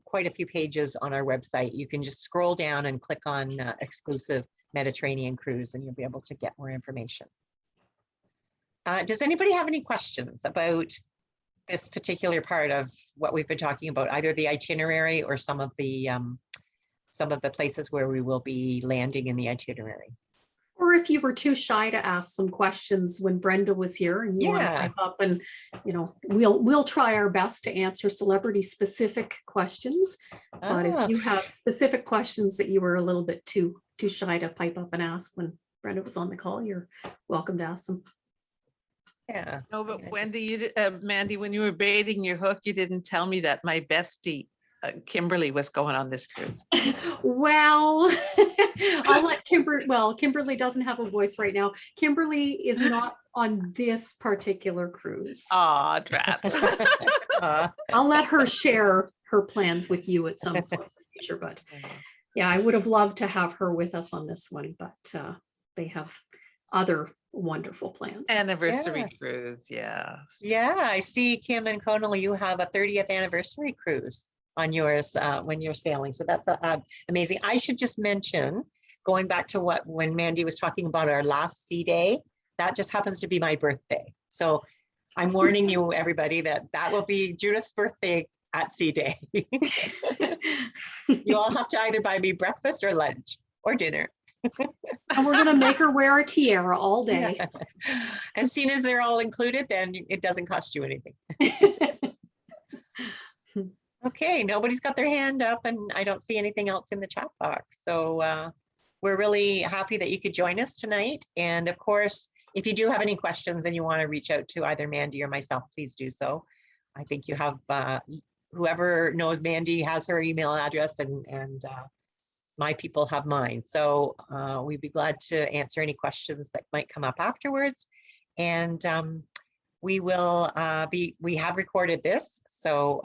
[SPEAKER 1] quite a few pages on our website. You can just scroll down and click on exclusive Mediterranean cruise, and you'll be able to get more information. Does anybody have any questions about this particular part of what we've been talking about, either the itinerary or some of the places where we will be landing in the itinerary?
[SPEAKER 3] Or if you were too shy to ask some questions when Brenda was here and you want to pipe up, and we'll try our best to answer celebrity specific questions. But if you have specific questions that you were a little bit too shy to pipe up and ask when Brenda was on the call, you're welcome to ask them.
[SPEAKER 4] Yeah. No, but Wendy, Mandy, when you were baiting your hook, you didn't tell me that my bestie Kimberly was going on this cruise.
[SPEAKER 3] Well, I'll let Kimberly doesn't have a voice right now. Kimberly is not on this particular cruise.
[SPEAKER 4] Aw, drats.
[SPEAKER 3] I'll let her share her plans with you at some point in the future, but yeah, I would have loved to have her with us on this one, but they have other wonderful plans.
[SPEAKER 4] Anniversary cruise, yeah.
[SPEAKER 1] Yeah, I see, Kim and Connell, you have a 30th anniversary cruise on yours when you're sailing. So that's amazing. I should just mention, going back to when Mandy was talking about our last sea day, that just happens to be my birthday. So I'm warning you, everybody, that will be Judith's birthday at sea day. You all have to either buy me breakfast or lunch or dinner.
[SPEAKER 3] And we're going to make her wear a tiara all day.
[SPEAKER 1] Yeah. And seeing as they're all included, then it doesn't cost you anything. Okay, nobody's got their hand up, and I don't see anything else in the chat box. So we're really happy that you could join us tonight. And of course, if you do have any questions and you want to reach out to either Mandy or myself, please do so. I think you have, whoever knows Mandy has her email address, and my people have mine. So we'd be glad to answer any questions that might come up afterwards. And we have recorded this, so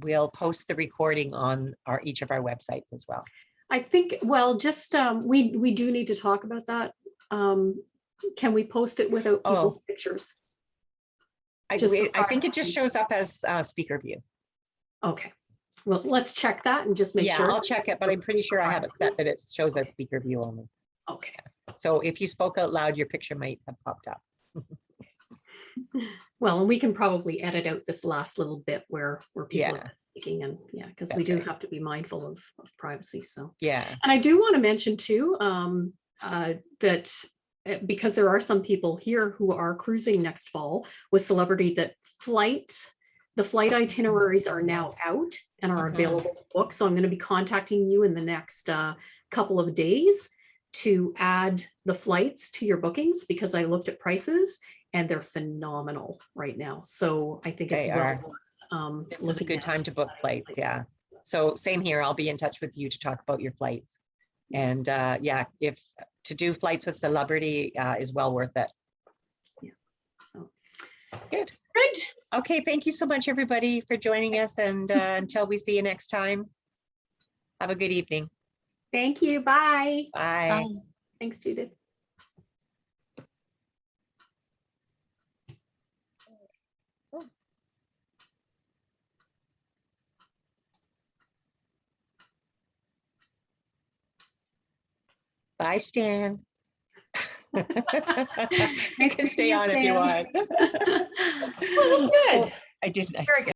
[SPEAKER 1] we'll post the recording on each of our websites as well.
[SPEAKER 3] I think, well, just we do need to talk about that. Can we post it without people's pictures?
[SPEAKER 1] I think it just shows up as speaker view.
[SPEAKER 3] Okay. Well, let's check that and just make sure.
[SPEAKER 1] Yeah, I'll check it, but I'm pretty sure I have it set that it shows as speaker view only.
[SPEAKER 3] Okay.
[SPEAKER 1] So if you spoke out loud, your picture might have popped up.
[SPEAKER 3] Well, and we can probably edit out this last little bit where people are speaking, and because we do have to be mindful of privacy. So
[SPEAKER 1] yeah.
[SPEAKER 3] And I do want to mention too that because there are some people here who are cruising next fall with Celebrity, that the flight itineraries are now out and are available to book. So I'm going to be contacting you in the next couple of days to add the flights to your bookings, because I looked at prices and they're phenomenal right now. So I think it's well worth
[SPEAKER 1] This is a
[SPEAKER 3] looking
[SPEAKER 1] good
[SPEAKER 3] at.
[SPEAKER 1] time to book flights, yeah. So same here, I'll be in touch with you to talk about your flights. And yeah, if to do flights with celebrity is well worth it.
[SPEAKER 3] So
[SPEAKER 1] Good.
[SPEAKER 3] good.
[SPEAKER 1] Okay, thank you so much, everybody, for joining us. And until we see you next time, have a good evening.
[SPEAKER 3] Thank you. Bye.
[SPEAKER 1] Bye.
[SPEAKER 3] Thanks, Judith.
[SPEAKER 1] Bye, Stan. You
[SPEAKER 3] Nice
[SPEAKER 1] can
[SPEAKER 3] to see
[SPEAKER 1] stay
[SPEAKER 3] you,
[SPEAKER 1] on if you
[SPEAKER 3] Stan.
[SPEAKER 1] want.
[SPEAKER 3] Well, that's good.
[SPEAKER 1] I didn't.
[SPEAKER 3] Very good.